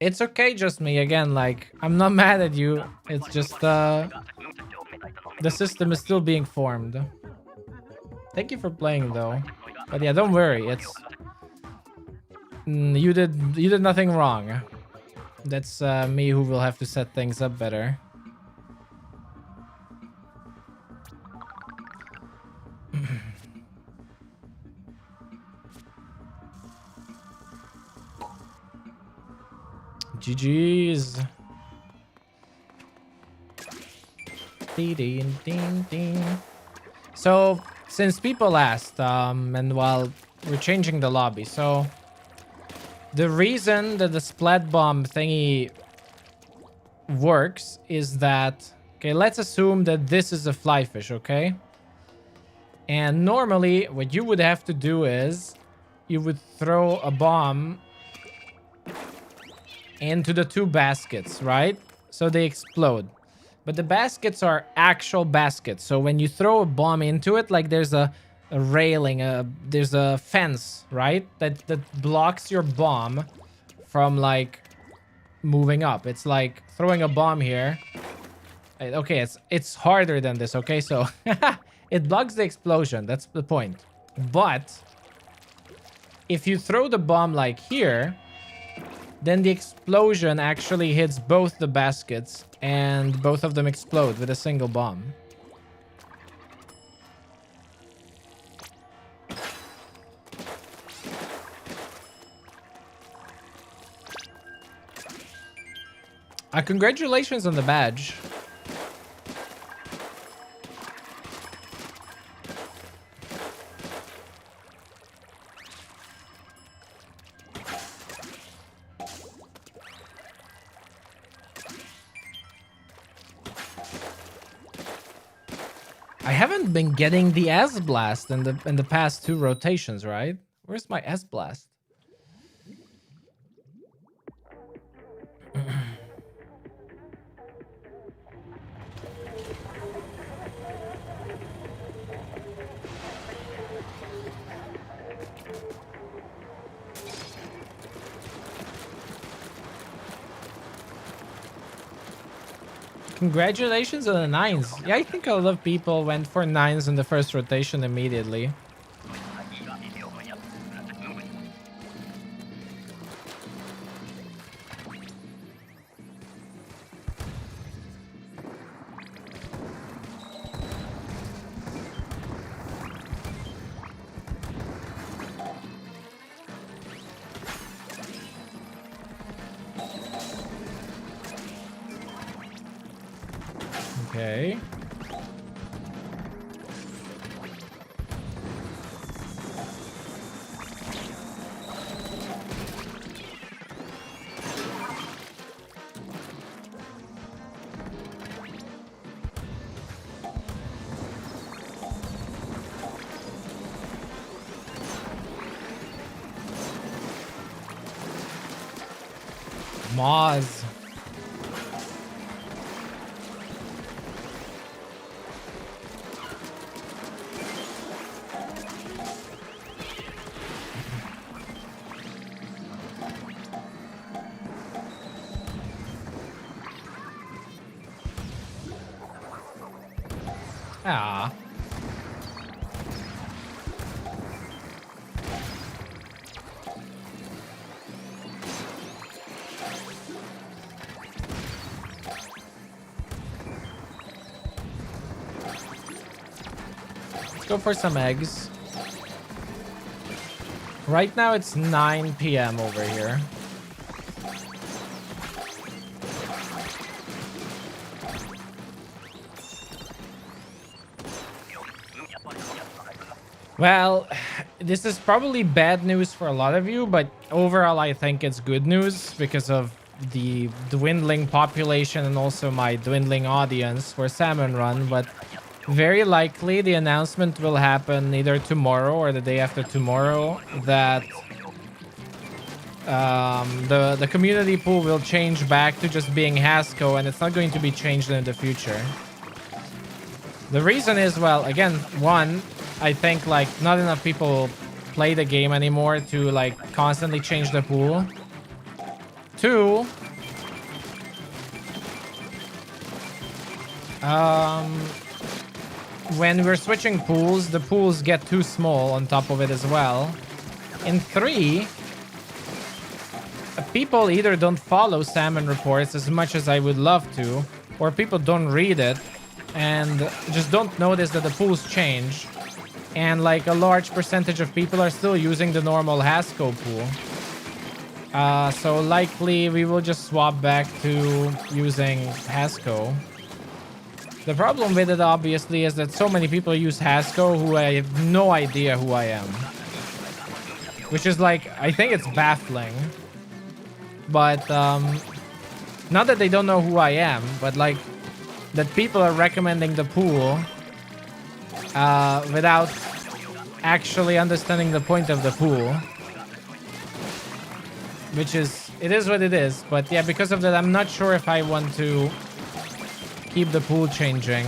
It's okay, Just Me. Again, like, I'm not mad at you. It's just, the system is still being formed. Thank you for playing, though. But yeah, don't worry. It's... you did nothing wrong. That's, me who will have to set things up better. GG's. Ding, ding, ding. So, since people asked, and while we're changing the lobby, so the reason that the splat bomb thingy works is that, okay, let's assume that this is a fly fish, okay? And normally, what you would have to do is you would throw a bomb into the two baskets, right? So they explode. But the baskets are actual baskets. So when you throw a bomb into it, like there's a railing, there's a fence, right? That blocks your bomb from like moving up. It's like throwing a bomb here. Okay, it's harder than this, okay? So it blocks the explosion. That's the point. But if you throw the bomb like here, then the explosion actually hits both the baskets and both of them explode with a single bomb. Congratulations on the badge. I haven't been getting the S blast in the past two rotations, right? Where's my S blast? Congratulations on the 9s. Yeah, I think a lot of people went for 9s in the first rotation immediately. Okay. Moz. Ah. Let's go for some eggs. Right now it's 9 p.m. over here. Well, this is probably bad news for a lot of you, but overall I think it's good news because of the dwindling population and also my dwindling audience for Salmon Run. But very likely the announcement will happen either tomorrow or the day after tomorrow that the community pool will change back to just being Hasco, and it's not going to be changed in the future. The reason is, well, again, one, I think like not enough people play the game anymore to like constantly change the pool. Two, when we're switching pools, the pools get too small on top of it as well. And three, people either don't follow salmon reports as much as I would love to, or people don't read it and just don't notice that the pools change. And like a large percentage of people are still using the normal Hasco pool. So likely we will just swap back to using Hasco. The problem with it obviously is that so many people use Hasco who I have no idea who I am. Which is like, I think it's baffling. But not that they don't know who I am, but like that people are recommending the pool without actually understanding the point of the pool, which is, it is what it is. But yeah, because of that, I'm not sure if I want to keep the pool changing.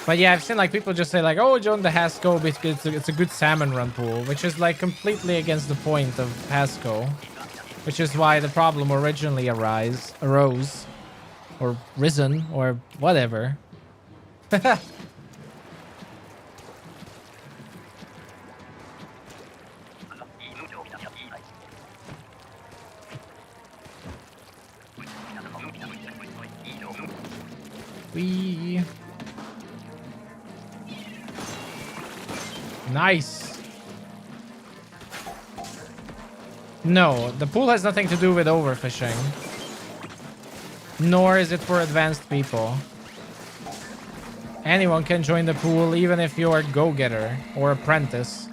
But yeah, I've seen like people just say like, oh, join the Hasco because it's a good salmon run pool, which is like completely against the point of Hasco, which is why the problem originally arose, or risen, or whatever. Nice. No, the pool has nothing to do with overfishing. Nor is it for advanced people. Anyone can join the pool, even if you're a go-getter or apprentice.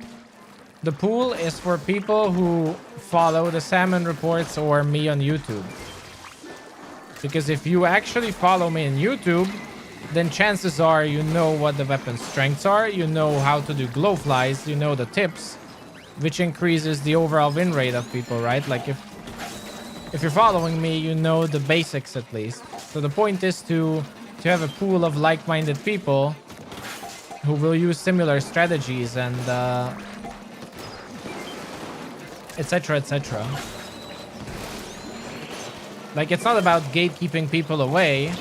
The pool is for people who follow the salmon reports or me on YouTube. Because if you actually follow me on YouTube, then chances are you know what the weapon strengths are, you know how to do glowflies, you know the tips, which increases the overall win rate of people, right? Like if you're following me, you know the basics at least. So the point is to have a pool of like-minded people who will use similar strategies and etc., etc. Like, it's not about gatekeeping people away.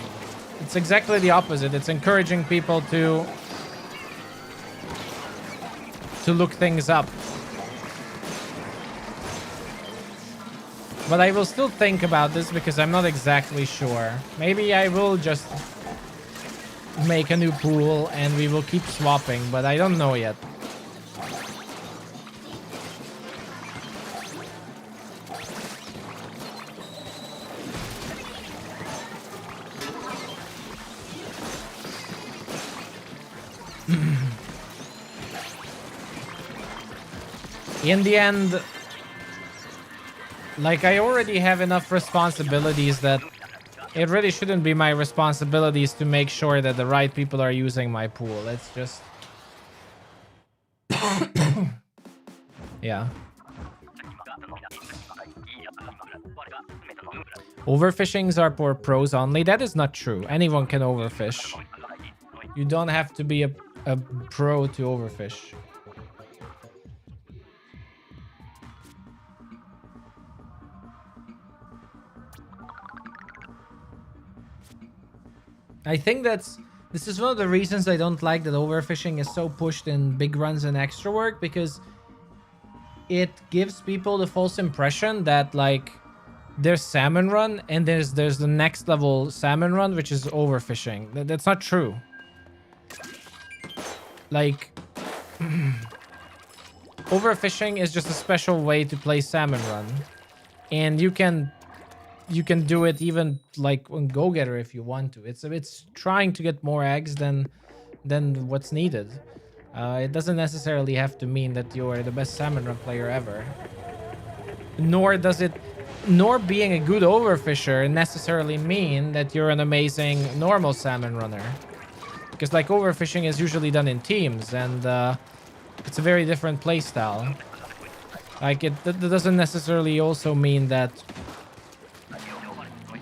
It's exactly the opposite. It's encouraging people to look things up. But I will still think about this because I'm not exactly sure. Maybe I will just make a new pool and we will keep swapping, but I don't know yet. In the end, like, I already have enough responsibilities that it really shouldn't be my responsibilities to make sure that the right people are using my pool. It's just... yeah. Overfishings are for pros only. That is not true. Anyone can overfish. You don't have to be a pro to overfish. I think this is one of the reasons I don't like that overfishing is so pushed in big runs and extra work, because it gives people the false impression that, like, there's Salmon Run and there's the next level Salmon Run, which is overfishing. That's not true. Like, overfishing is just a special way to play Salmon Run, and you can do it even like on Go Getter if you want to. It's trying to get more eggs than what's needed. It doesn't necessarily have to mean that you're the best Salmon Run player ever. Nor being a good overfisher necessarily mean that you're an amazing normal Salmon Runner. Because, like, overfishing is usually done in teams, and it's a very different playstyle. Like, that doesn't necessarily also mean that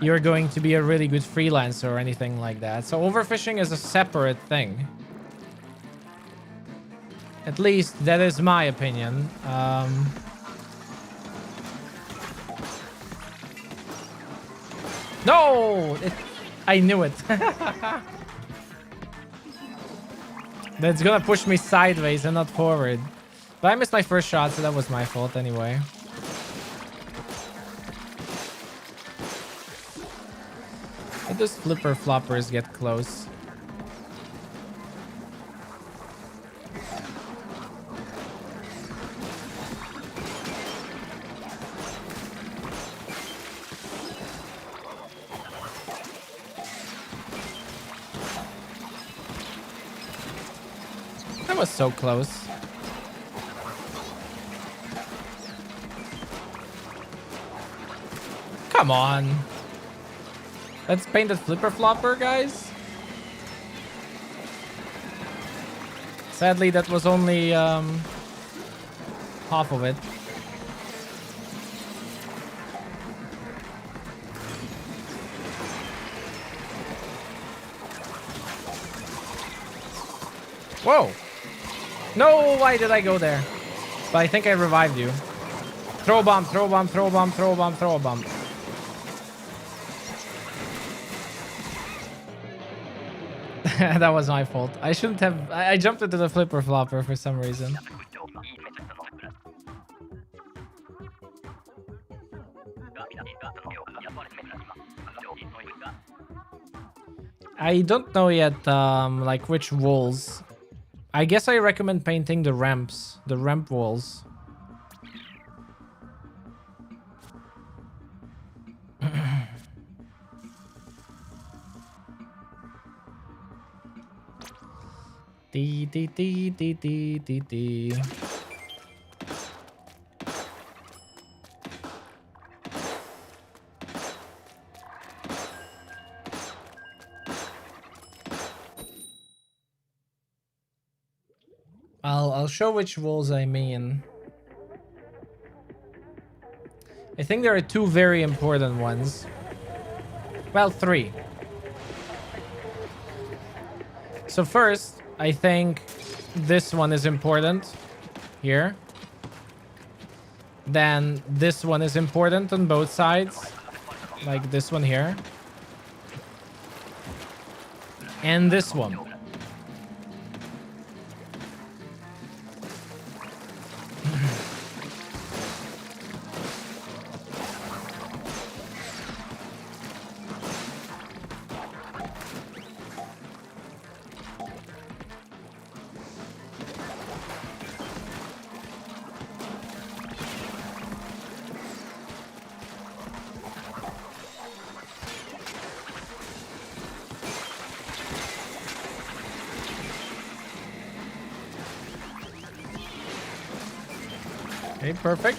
you're going to be a really good freelancer or anything like that. So overfishing is a separate thing. At least that is my opinion. No! I knew it. That's gonna push me sideways and not forward. But I missed my first shot, so that was my fault anyway. Let those flipper floppers get close. That was so close. Come on. Let's paint the flipper flopper, guys. Sadly, that was only half of it. Whoa. No, why did I go there? But I think I revived you. Throw a bomb, throw a bomb, throw a bomb, throw a bomb, throw a bomb. That was my fault. I shouldn't have... I jumped into the flipper flopper for some reason. I don't know yet, like, which walls. I guess I recommend painting the ramps, the ramp walls. Dee dee dee dee dee dee dee. I'll show which walls I mean. I think there are two very important ones. Well, three. So first, I think this one is important here. then this one is important on both sides. Like this one here. And this one. Okay, perfect.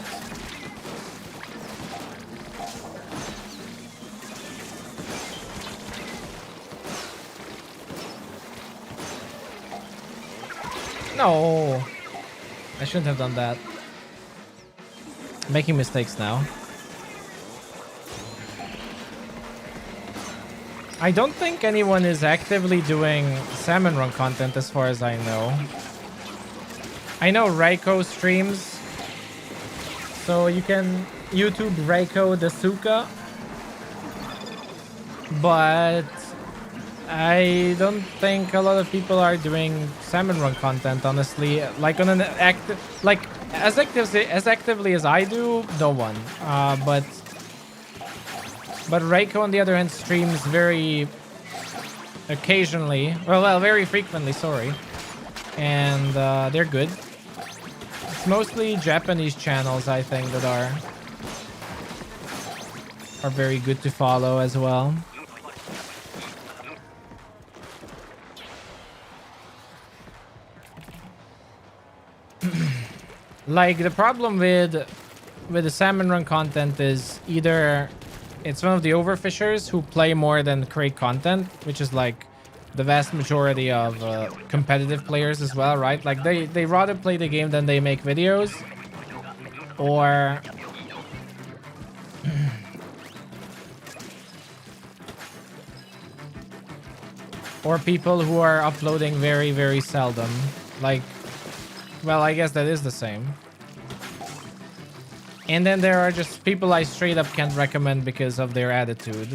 No, I shouldn't have done that. Making mistakes now. I don't think anyone is actively doing Salmon Run content as far as I know. I know Reiko streams. So you can YouTube Reiko Dasuka. But I don't think a lot of people are doing Salmon Run content, honestly. Like on an active, like as actively as I do, no one. But Reiko on the other hand streams very occasionally. Well, very frequently. Sorry, and they're good. It's mostly Japanese channels, I think, that are very good to follow as well. Like the problem with the Salmon Run content is either it's one of the overfishers who play more than create content, which is like the vast majority of competitive players as well, right? Like they rather play the game than they make videos, or or people who are uploading very, very seldom. Like, well, I guess that is the same. And then there are just people I straight up can't recommend because of their attitude.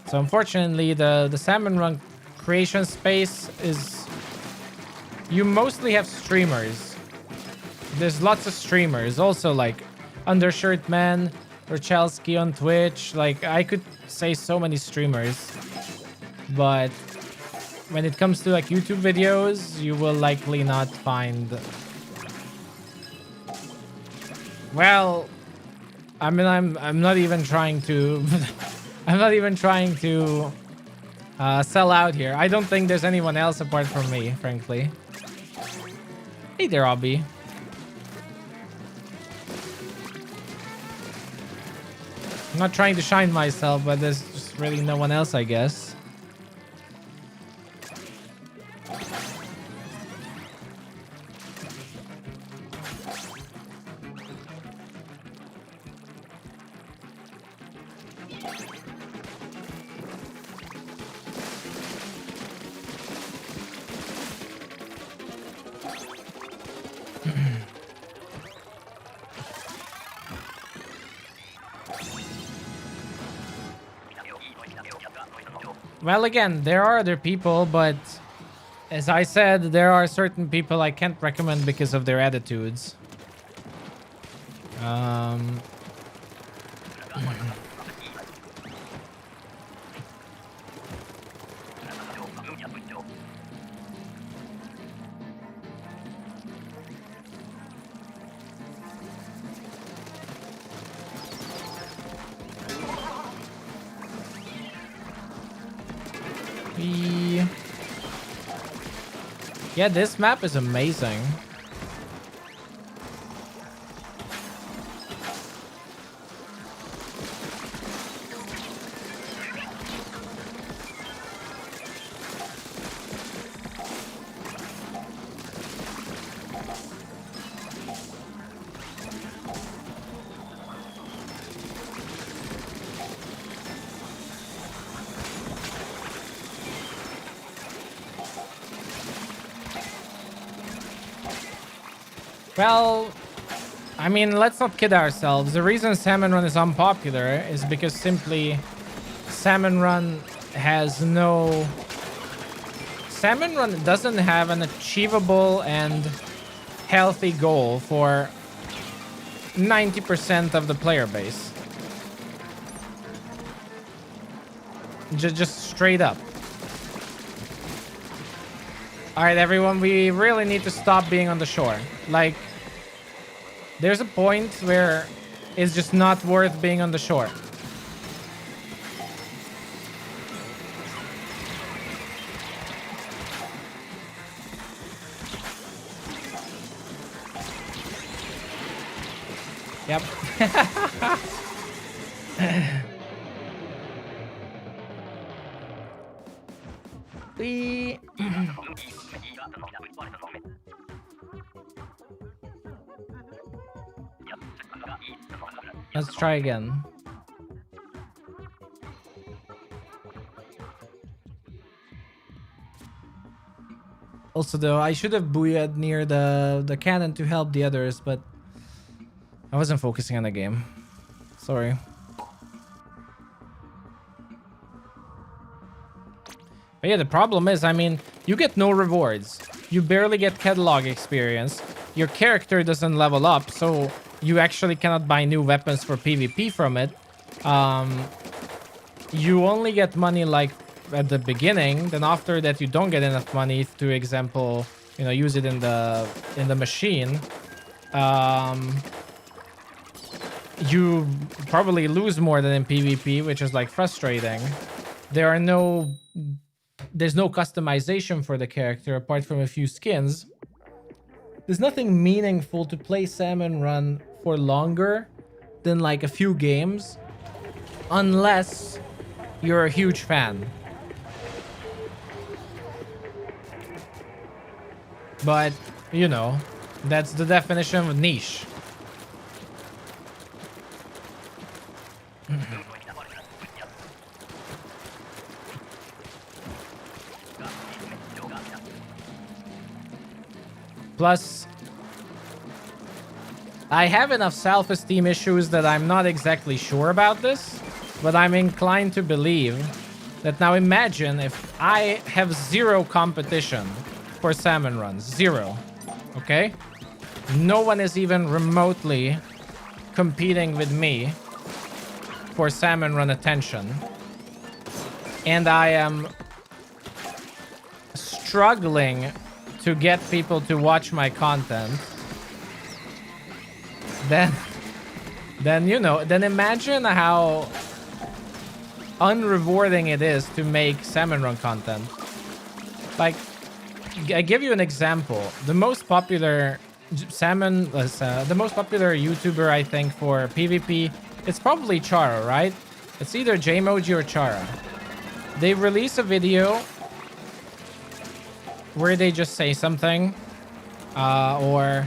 So unfortunately, the Salmon Run creation space is... You mostly have streamers. There's lots of streamers. Also, like, Undershirt Man, Rochelski on Twitch. Like, I could say so many streamers. But when it comes to, like, YouTube videos, you will likely not find... Well, I mean, I'm not even trying to... I'm not even trying to sell out here. I don't think there's anyone else apart from me, frankly. Hey there, Obby. I'm not trying to shine myself, but there's just really no one else, I guess. Well, again, there are other people, but as I said, there are certain people I can't recommend because of their attitudes. Yeah, this map is amazing. Well, I mean, let's not kid ourselves. The reason Salmon Run is unpopular is because simply Salmon Run has no... Salmon Run doesn't have an achievable and healthy goal for 90% of the player base. Just straight up. All right, everyone, we really need to stop being on the shore. Like, there's a point where it's just not worth being on the shore. Yep. We... Let's try again. Also, though, I should have booyah'd near the cannon to help the others, but I wasn't focusing on the game. Sorry. But yeah, the problem is, I mean, you get no rewards. You barely get catalog experience. Your character doesn't level up, so you actually cannot buy new weapons for PvP from it. You only get money like at the beginning. Then after that, you don't get enough money to, example, you know, use it in the machine. You probably lose more than in PvP, which is like frustrating. There's no customization for the character apart from a few skins. There's nothing meaningful to play Salmon Run for longer than like a few games, unless you're a huge fan. But, you know, that's the definition of niche. Plus, I have enough self-esteem issues that I'm not exactly sure about this, but I'm inclined to believe that now imagine if I have zero competition for Salmon Runs. Zero. Okay? No one is even remotely competing with me for Salmon Run attention. And I am struggling to get people to watch my content. Then you know, then imagine how unrewarding it is to make Salmon Run content. Like, I give you an example. The most popular the most popular YouTuber, I think, for PvP, it's probably Chara, right? It's either Jmoji or Chara. They release a video where they just say something, or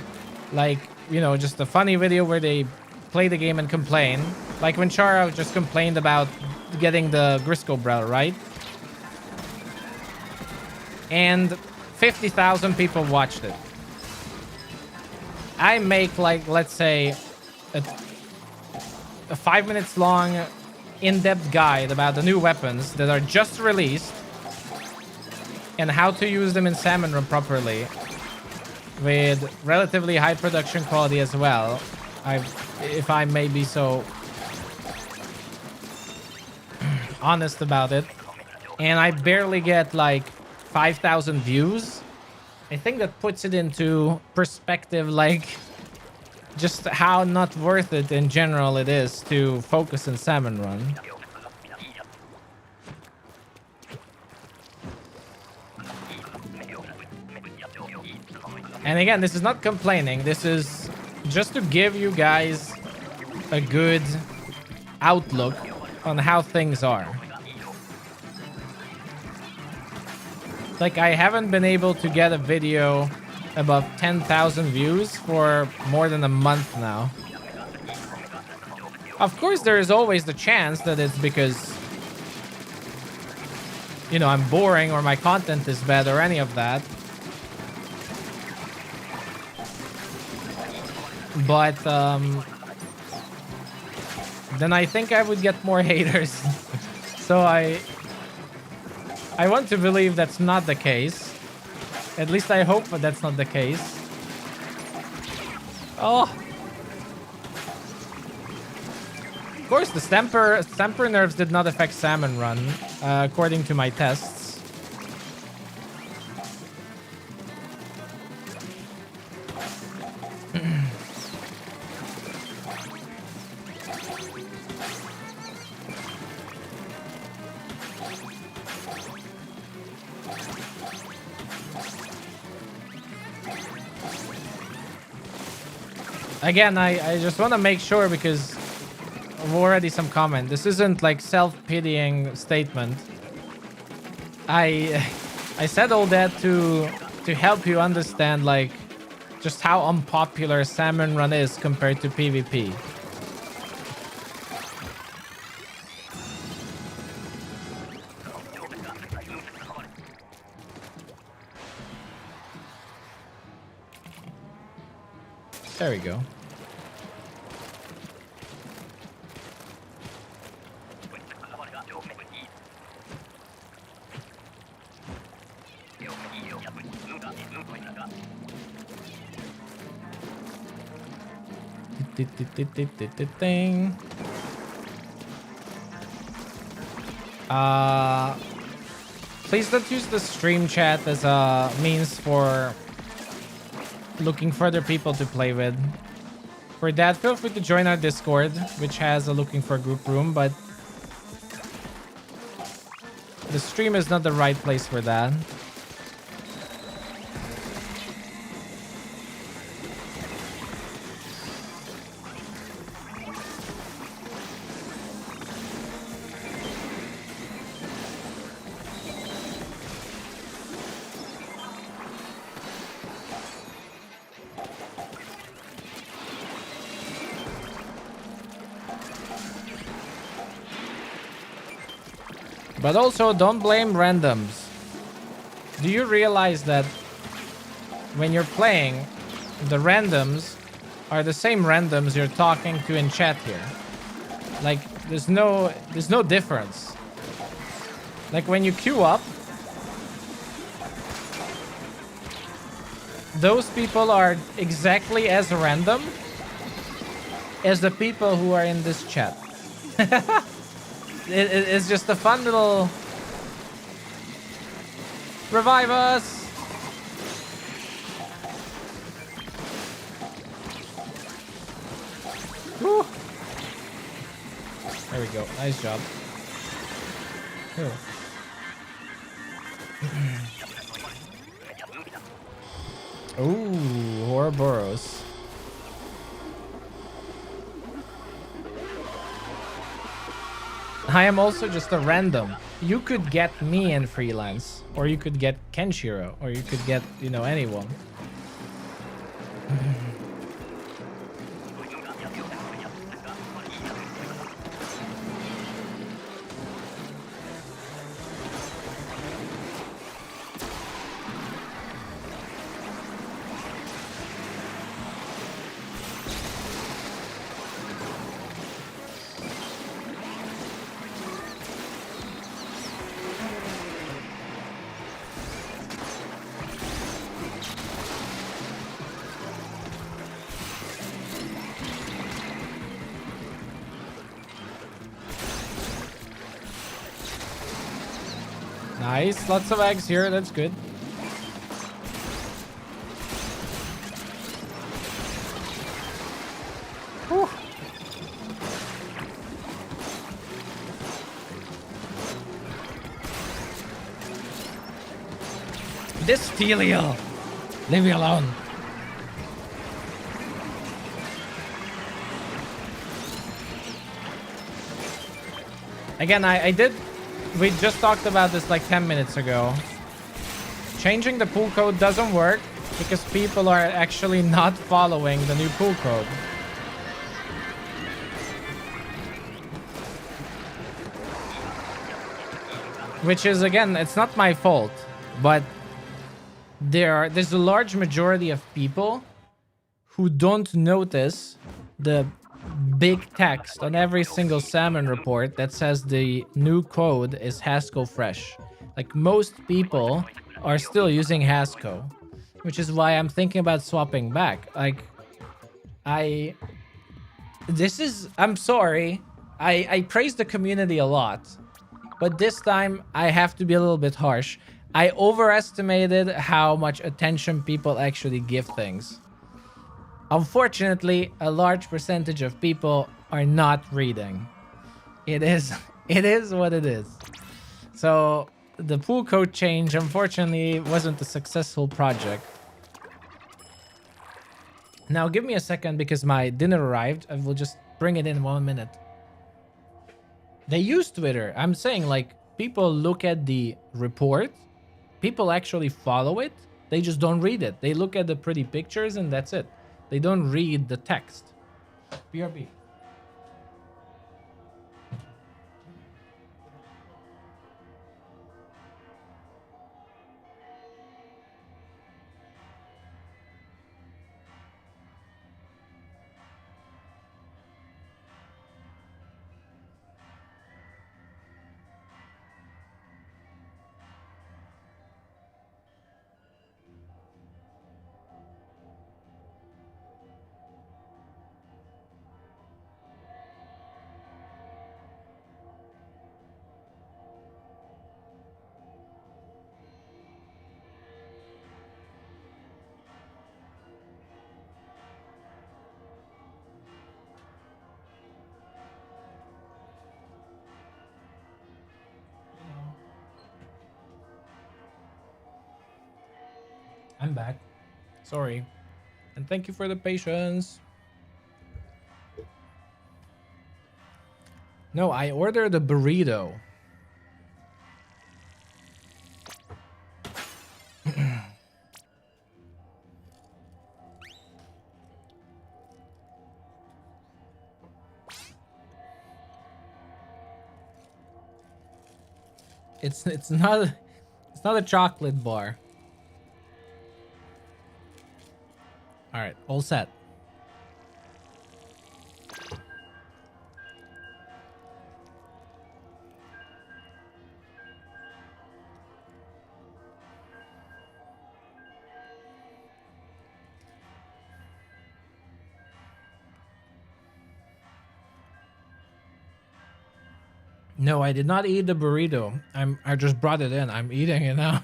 like, you know, just a funny video where they play the game and complain. Like when Chara just complained about getting the Grisco Bell, right? And 50,000 people watched it. I make, like, let's say a 5 minutes long in-depth guide about the new weapons that are just released and how to use them in Salmon Run properly with relatively high production quality as well. If I may be so honest about it. And I barely get like 5,000 views. I think that puts it into perspective, like just how not worth it in general it is to focus in Salmon Run. And again, this is not complaining. This is just to give you guys a good outlook on how things are. Like, I haven't been able to get a video above 10,000 views for more than a month now. Of course, there is always the chance that it's because, you know, I'm boring or my content is bad or any of that. But then I think I would get more haters. So I want to believe that's not the case. At least I hope that that's not the case. Oh. Of course, the stamper nerfs did not affect Salmon Run, according to my tests. Again, I just want to make sure because of already some comment. This isn't like self-pitying statement. I said all that to help you understand like just how unpopular Salmon Run is compared to PvP. There we go. Thing. Please don't use the stream chat as a means for looking for other people to play with. For that, feel free to join our Discord, which has a looking for group room, but the stream is not the right place for that. But also, don't blame randoms. Do you realize that when you're playing, the randoms are the same randoms you're talking to in chat here? Like, there's no difference. Like, when you queue up, those people are exactly as random as the people who are in this chat. It's just a fun little... Revive us! Woo. There we go. Nice job. Ooh, Ouroboros. I am also just a random. You could get me in freelance, or you could get Kenshiro, or you could get, you know, anyone. Nice, lots of eggs here, that's good. Whew. This Steelio! Leave me alone. Again, I did... We just talked about this like 10 minutes ago. Changing the pool code doesn't work because people are actually not following the new pool code. Which is, again, it's not my fault, but there's a large majority of people who don't notice the big text on every single salmon report that says the new code is Haskell Fresh. Like, most people are still using Haskell, which is why I'm thinking about swapping back. Like, I'm sorry. I praise the community a lot, but this time I have to be a little bit harsh. I overestimated how much attention people actually give things. Unfortunately, a large percentage of people are not reading. It is what it is. So the pool code change, unfortunately, wasn't a successful project. Now give me a second because my dinner arrived. I will just bring it in 1 minute. They use Twitter. I'm saying, like, people look at the report. People actually follow it. They just don't read it. They look at the pretty pictures and that's it. They don't read the text. BRB. I'm back. Sorry. And thank you for the patience. No, I ordered a burrito. It's not a chocolate bar. All right, all set. No, I did not eat the burrito. I just brought it in. I'm eating it now.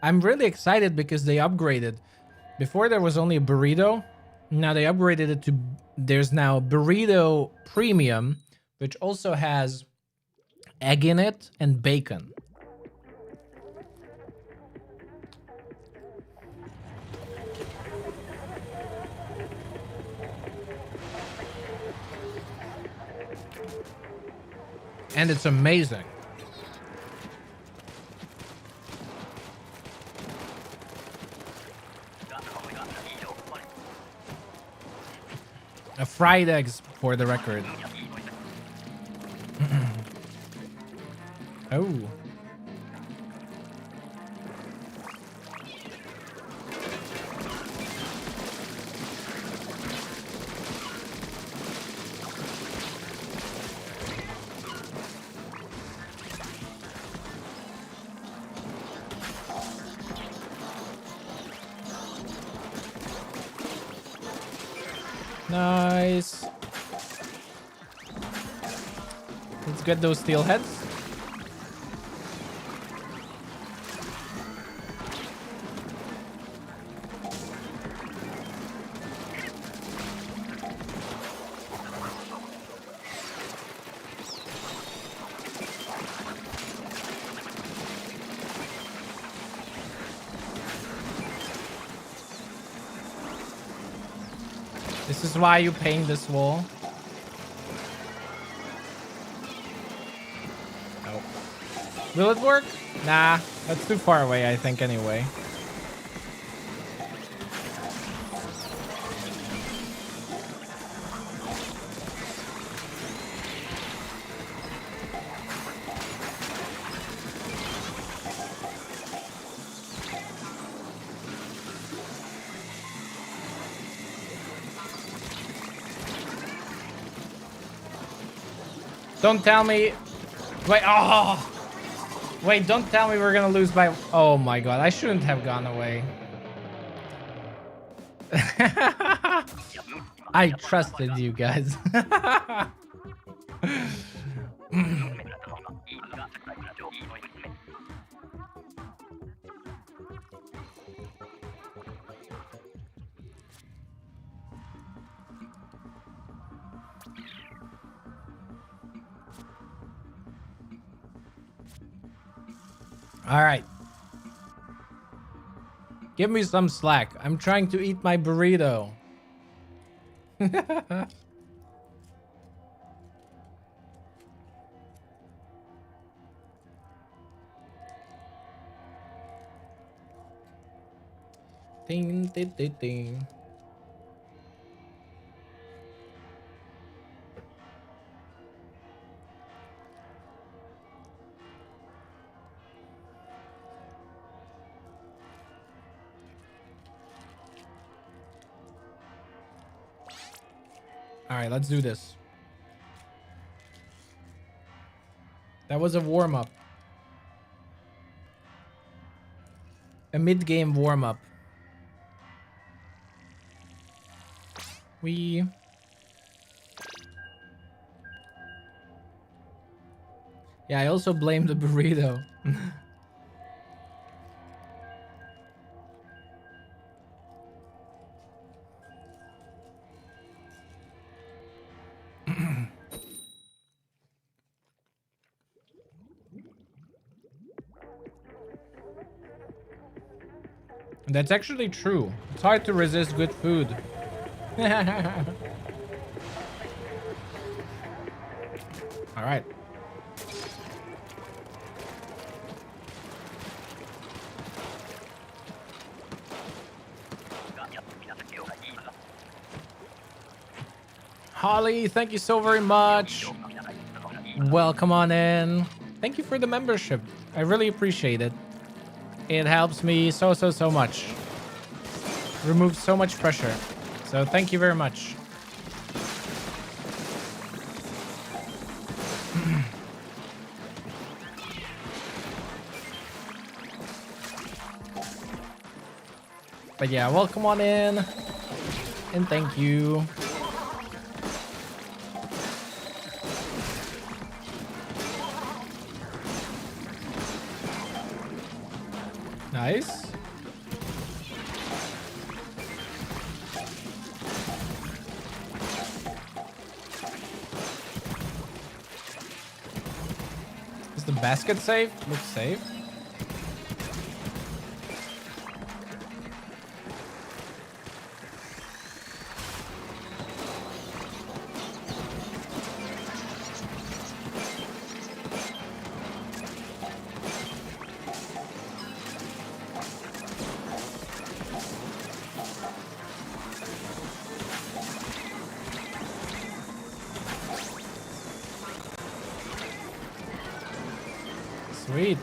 I'm really excited because they upgraded. Before there was only a burrito. Now they upgraded it to there's now burrito premium, which also has egg in it and bacon. And it's amazing. Fried eggs, for the record. Oh. Nice. Let's get those steel heads. This is why you paint this wall. Nope. Will it work? Nah, that's too far away, I think, anyway. Don't tell me. Wait, oh. Wait, don't tell me we're gonna lose by... Oh my god, I shouldn't have gone away. I trusted you guys. All right. Give me some slack. I'm trying to eat my burrito. Ding, ding, ding, ding. All right, let's do this. That was a warm-up. A mid-game warm-up. Yeah, I also blame the burrito. That's actually true. It's hard to resist good food. All right. Holly, thank you so very much. Welcome on in. Thank you for the membership. I really appreciate it. It helps me so much. Removes so much pressure. So thank you very much. But yeah, welcome on in. And thank you. Nice. Is the basket safe? Looks safe. Sweet.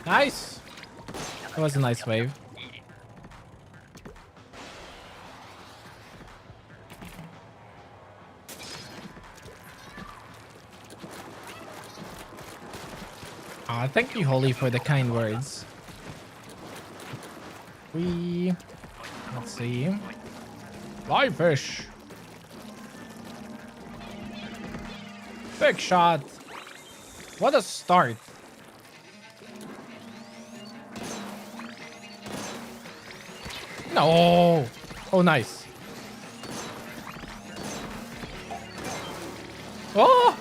Nice. That was a nice wave. Thank you, Holly, for the kind words. Let's see. Live fish. Big shot. What a start. No. Oh, nice. Oh.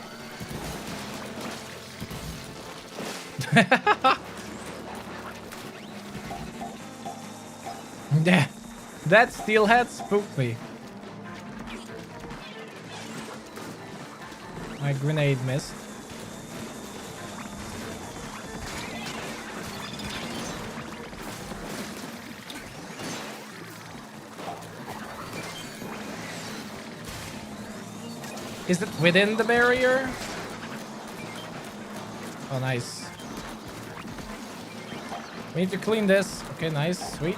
Yeah, that steelhead spooked me. My grenade missed. Is it within the barrier? Oh, nice. We need to clean this. Okay, nice. Sweet.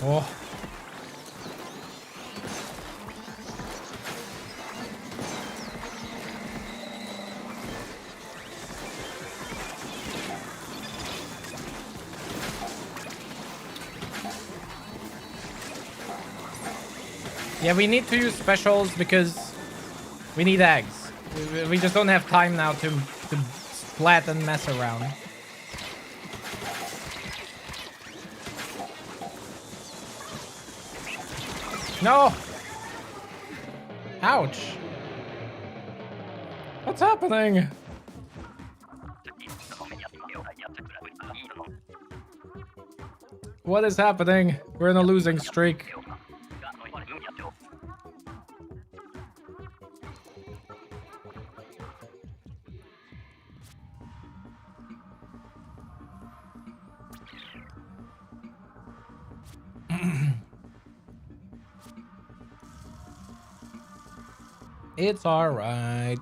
Oh. Yeah, we need to use specials because we need eggs. We just don't have time now to splat and mess around. No! Ouch! What's happening? What is happening? We're in a losing streak. It's alright.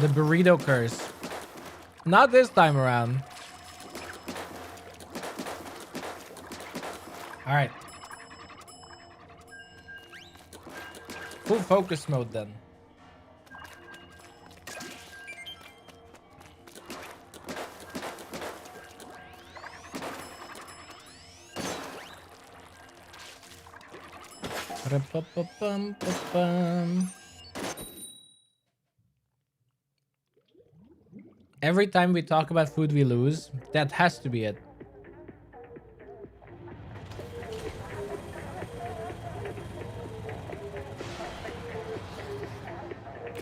The burrito curse. Not this time around. Alright. Full focus mode then. Every time we talk about food, we lose. That has to be it.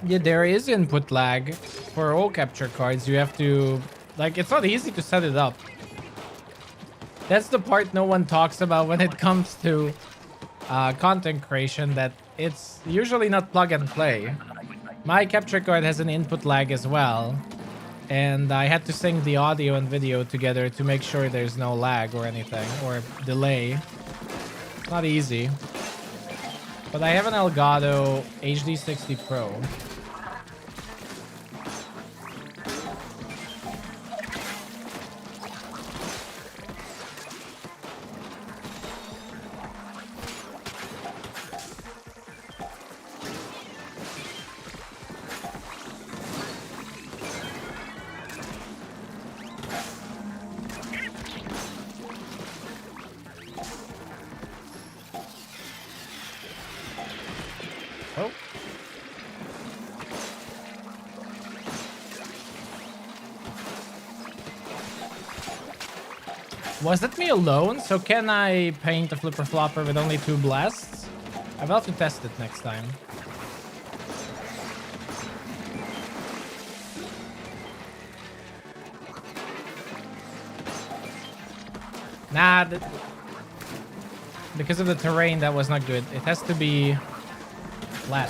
Yeah, there is input lag for all capture cards. You have to, like, it's not easy to set it up. That's the part no one talks about when it comes to content creation, that it's usually not plug and play. My capture card has an input lag as well, and I had to sync the audio and video together to make sure there's no lag or anything, or delay. Not easy. But I have an Elgato HD60 Pro. Oh. Was it me alone? So can I paint a flipper flopper with only 2 blasts? I'll have to test it next time. Nah, because of the terrain, that was not good. It has to be flat.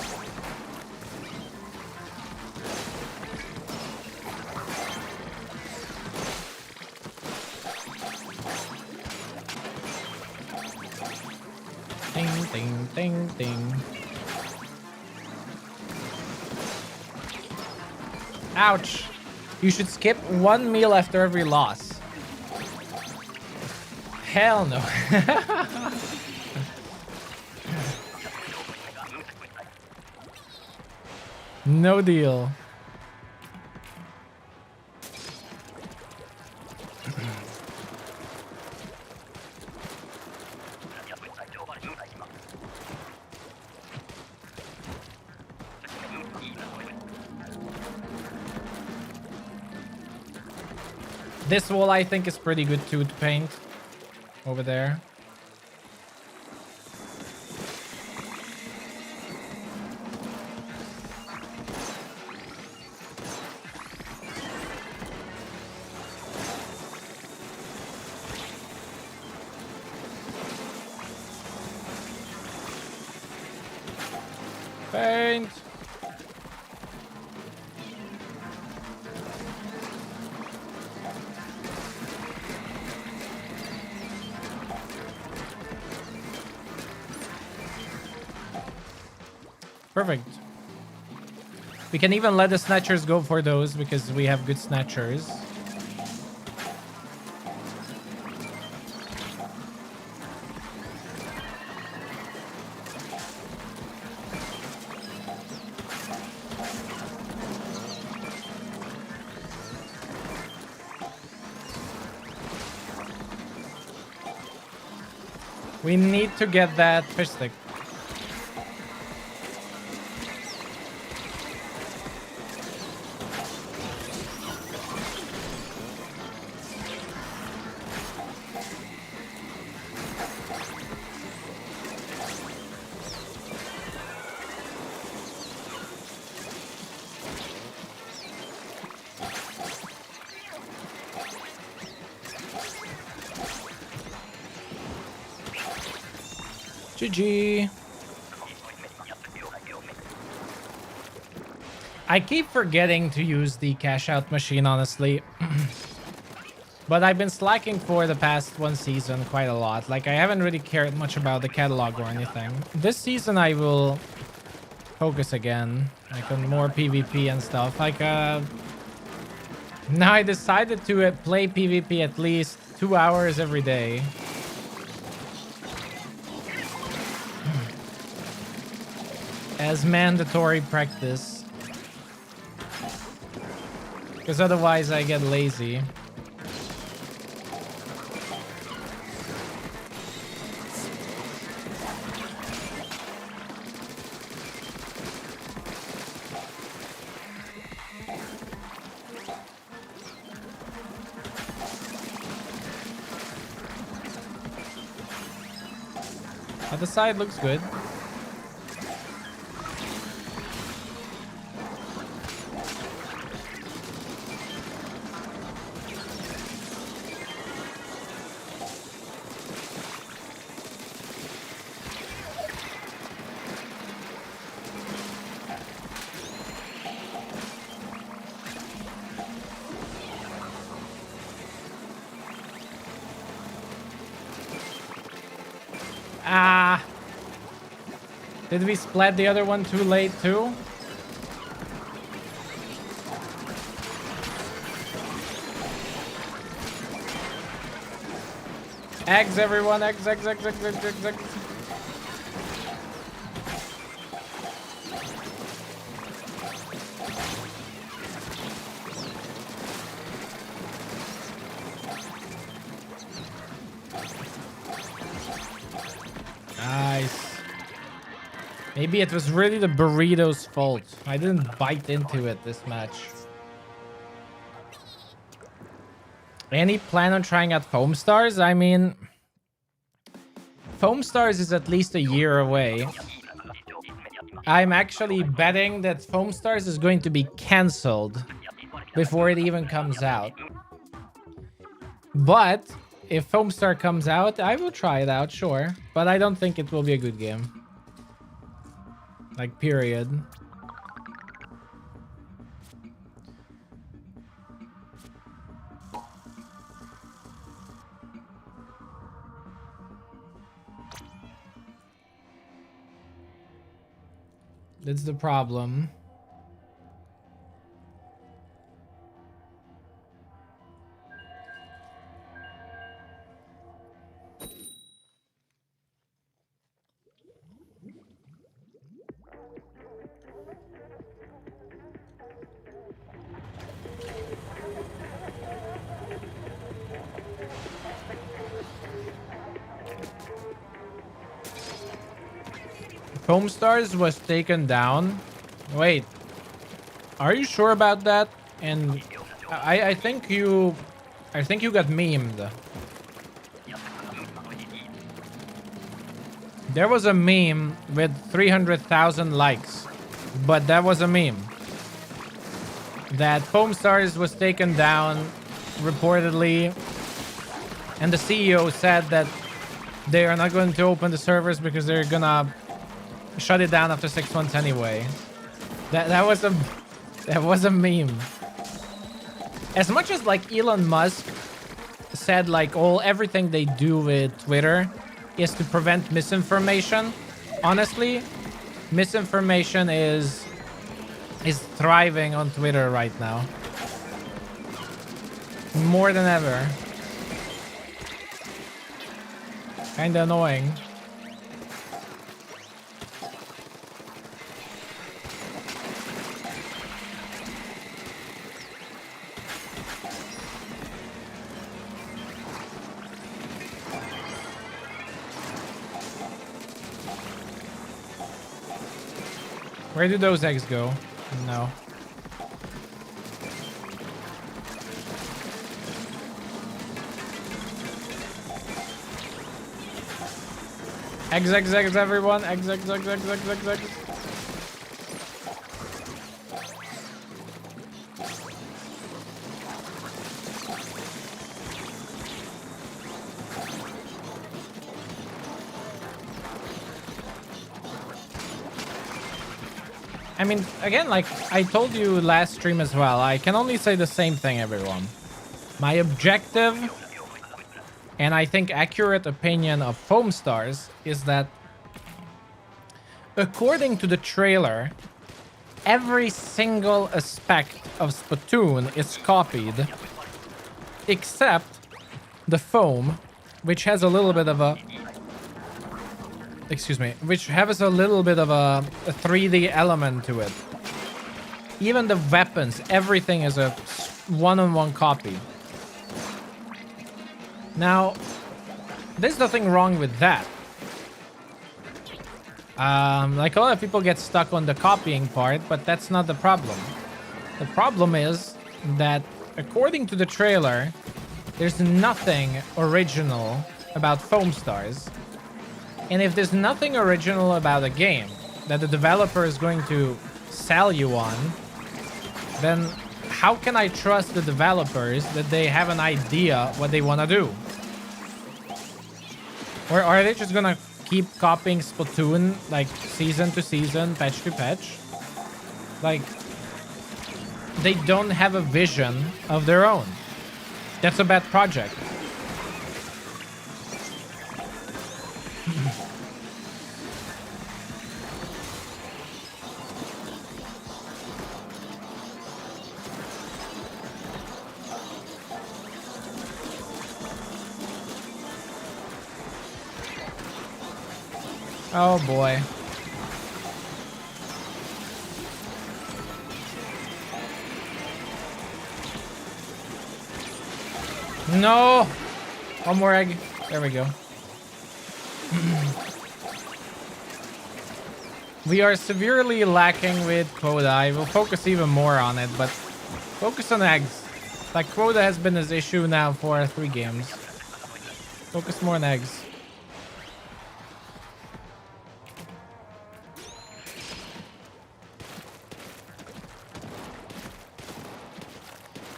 Ding, ding, ding, ding. Ouch. You should skip 1 meal after every loss. Hell no. No deal. This wall, I think, is pretty good too to paint. Over there. Paint. Perfect. We can even let the snatchers go for those because we have good snatchers. We need to get that fish stick. GG. I keep forgetting to use the cash out machine, honestly. But I've been slacking for the past one season quite a lot. Like, I haven't really cared much about the catalog or anything. This season I will focus again, like on more PvP and stuff. Like, now I decided to play PvP at least 2 hours every day. As mandatory practice. Because otherwise I get lazy. Other side looks good. Ah! Did we splat the other one too late too? Eggs, everyone! Eggs, eggs, eggs, eggs, eggs, eggs, eggs. Nice. Maybe it was really the burrito's fault. I didn't bite into it this match. Any plan on trying out Foam Stars? I mean, Foam Stars is at least a year away. I'm actually betting that Foam Stars is going to be cancelled before it even comes out. But if Foam Star comes out, I will try it out, sure. But I don't think it will be a good game. Like, period. That's the problem. Foam Stars was taken down. Wait, are you sure about that? And I think you got memed. There was a meme with 300,000 likes, but that was a meme. That Foam Stars was taken down reportedly, and the CEO said that they are not going to open the servers because they're gonna shut it down after 6 months anyway. That was a meme. As much as like Elon Musk said like everything they do with Twitter is to prevent misinformation, honestly, Misinformation is thriving on Twitter right now. More than ever. Kinda annoying. Where do those eggs go? No. Eggs, eggs, eggs, everyone. Eggs, eggs, eggs, eggs, eggs, eggs, eggs. I mean, again, like I told you last stream as well, I can only say the same thing, everyone. My objective, and I think accurate opinion of Foam Stars, is that according to the trailer, every single aspect of Splatoon is copied, except the foam, which has a little bit of a... Excuse me, which has a little bit of a 3D element to it. Even the weapons, everything is a one-on-one copy. Now, there's nothing wrong with that. Like a lot of people get stuck on the copying part, but that's not the problem. The problem is that according to the trailer, there's nothing original about Foam Stars. And if there's nothing original about a game that the developer is going to sell you on, then how can I trust the developers that they have an idea what they want to do? Or are they just gonna keep copying Splatoon like season to season, patch to patch? Like, they don't have a vision of their own. That's a bad project. Oh boy. No! One more egg. There we go. We are severely lacking with quota. I will focus even more on it, but focus on eggs. Like, quota has been his issue now for 3 games. Focus more on eggs.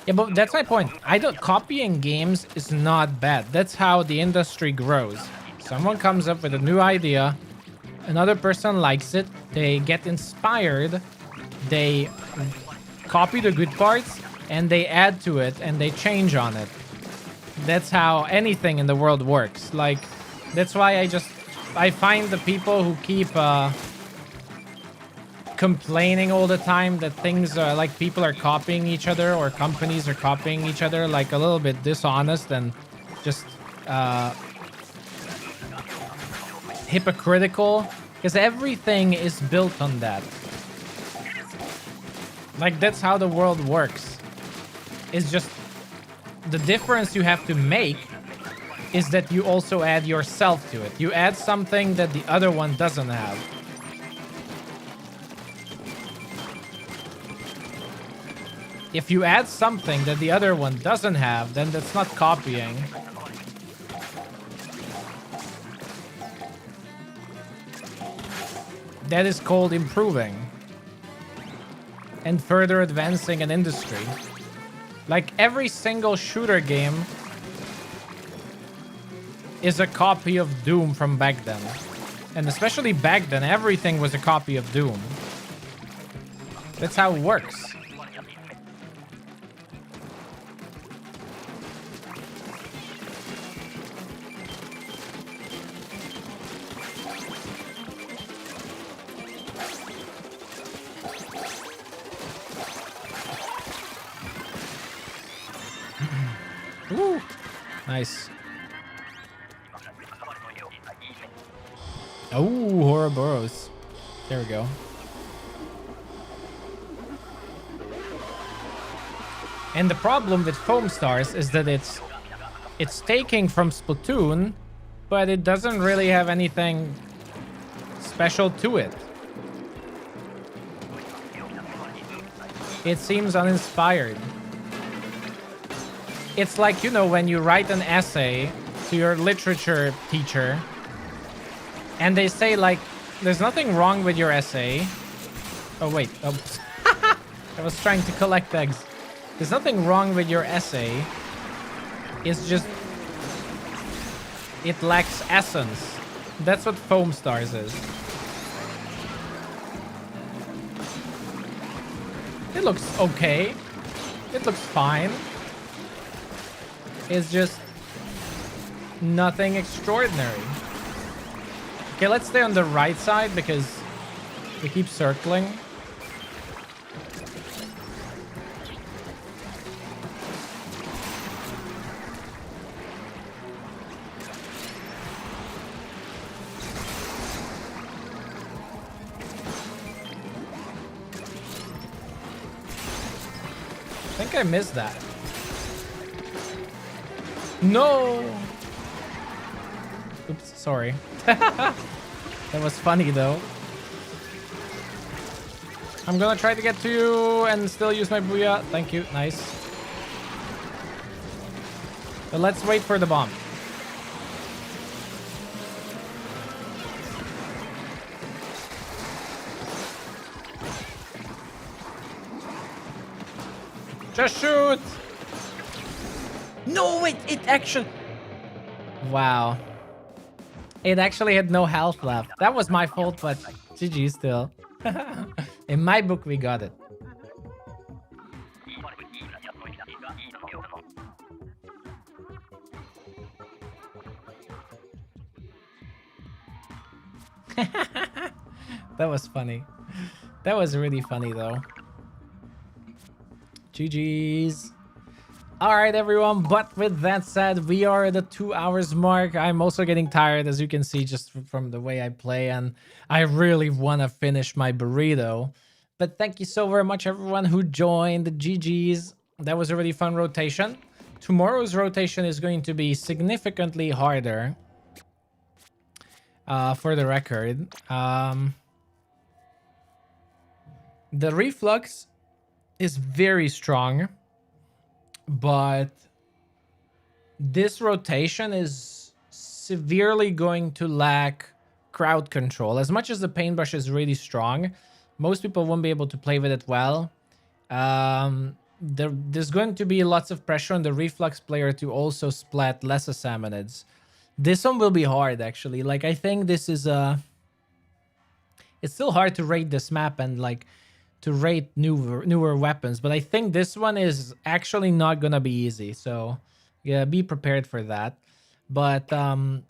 Yeah, but that's my point. Copying games is not bad. That's how the industry grows. Someone comes up with a new idea, another person likes it, they get inspired, they copy the good parts, and they add to it, and they change on it. That's how anything in the world works. Like, that's why I find the people who keep complaining all the time that things are like people are copying each other or companies are copying each other, like a little bit dishonest and just hypocritical, because everything is built on that. Like, that's how the world works. It's just the difference you have to make is that you also add yourself to it. You add something that the other one doesn't have. If you add something that the other one doesn't have, then that's not copying. That is called improving and further advancing an industry. Like, every single shooter game is a copy of Doom from back then. And especially back then, everything was a copy of Doom. That's how it works. Woo! Nice. Oh, Ouroboros. There we go. And the problem with foam stars is that it's taking from Splatoon, but it doesn't really have anything special to it. It seems uninspired. It's like, you know, when you write an essay to your literature teacher and they say like, there's nothing wrong with your essay. Oh, wait. Oh. I was trying to collect eggs. There's nothing wrong with your essay. It's just, it lacks essence. That's what foam stars is. It looks okay. It looks fine. It's just nothing extraordinary. Okay, let's stay on the right side because we keep circling. I think I missed that. No! Oops, sorry. That was funny though. I'm gonna try to get to you and still use my booyah. Thank you, nice. But let's wait for the bomb. Just shoot! No, wait, it actually... Wow. It actually had no health left. That was my fault, but GG still. In my book, we got it. That was funny. That was really funny, though. GG's. All right, everyone. But with that said, we are at the 2 hours mark. I'm also getting tired, as you can see, just from the way I play. And I really want to finish my burrito. But thank you so very much, everyone who joined the GG's. That was a really fun rotation. Tomorrow's rotation is going to be significantly harder. For the record. The reflux is very strong, but this rotation is severely going to lack crowd control. As much as the paintbrush is really strong, most people won't be able to play with it well. There's going to be lots of pressure on the reflux player to also splat less salmonids. This one will be hard, actually. Like, I think this is it's still hard to rate this map and like to rate newer weapons, but I think this one is actually not gonna be easy, so yeah, be prepared for that. But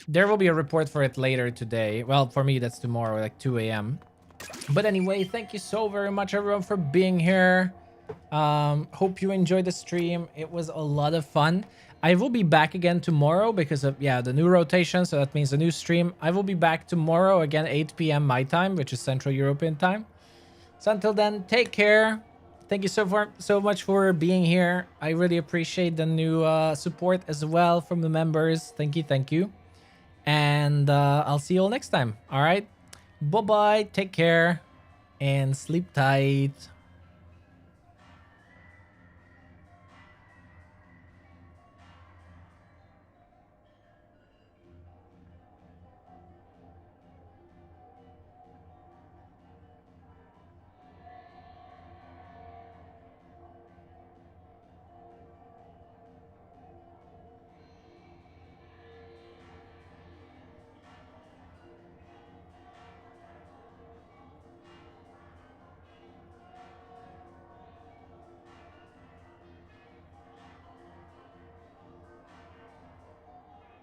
there will be a report for it later today. Well, for me that's tomorrow, like 2 a.m. But anyway, thank you so very much, everyone, for being here. Hope you enjoyed the stream. It was a lot of fun. I will be back again tomorrow because of, yeah, the new rotation, so that means a new stream. I will be back tomorrow again, 8 p.m. my time, which is Central European time. So until then, take care. Thank you so much for being here. I really appreciate the new support as well from the members. Thank you. And I'll see you all next time. All right. Bye-bye. Take care and sleep tight.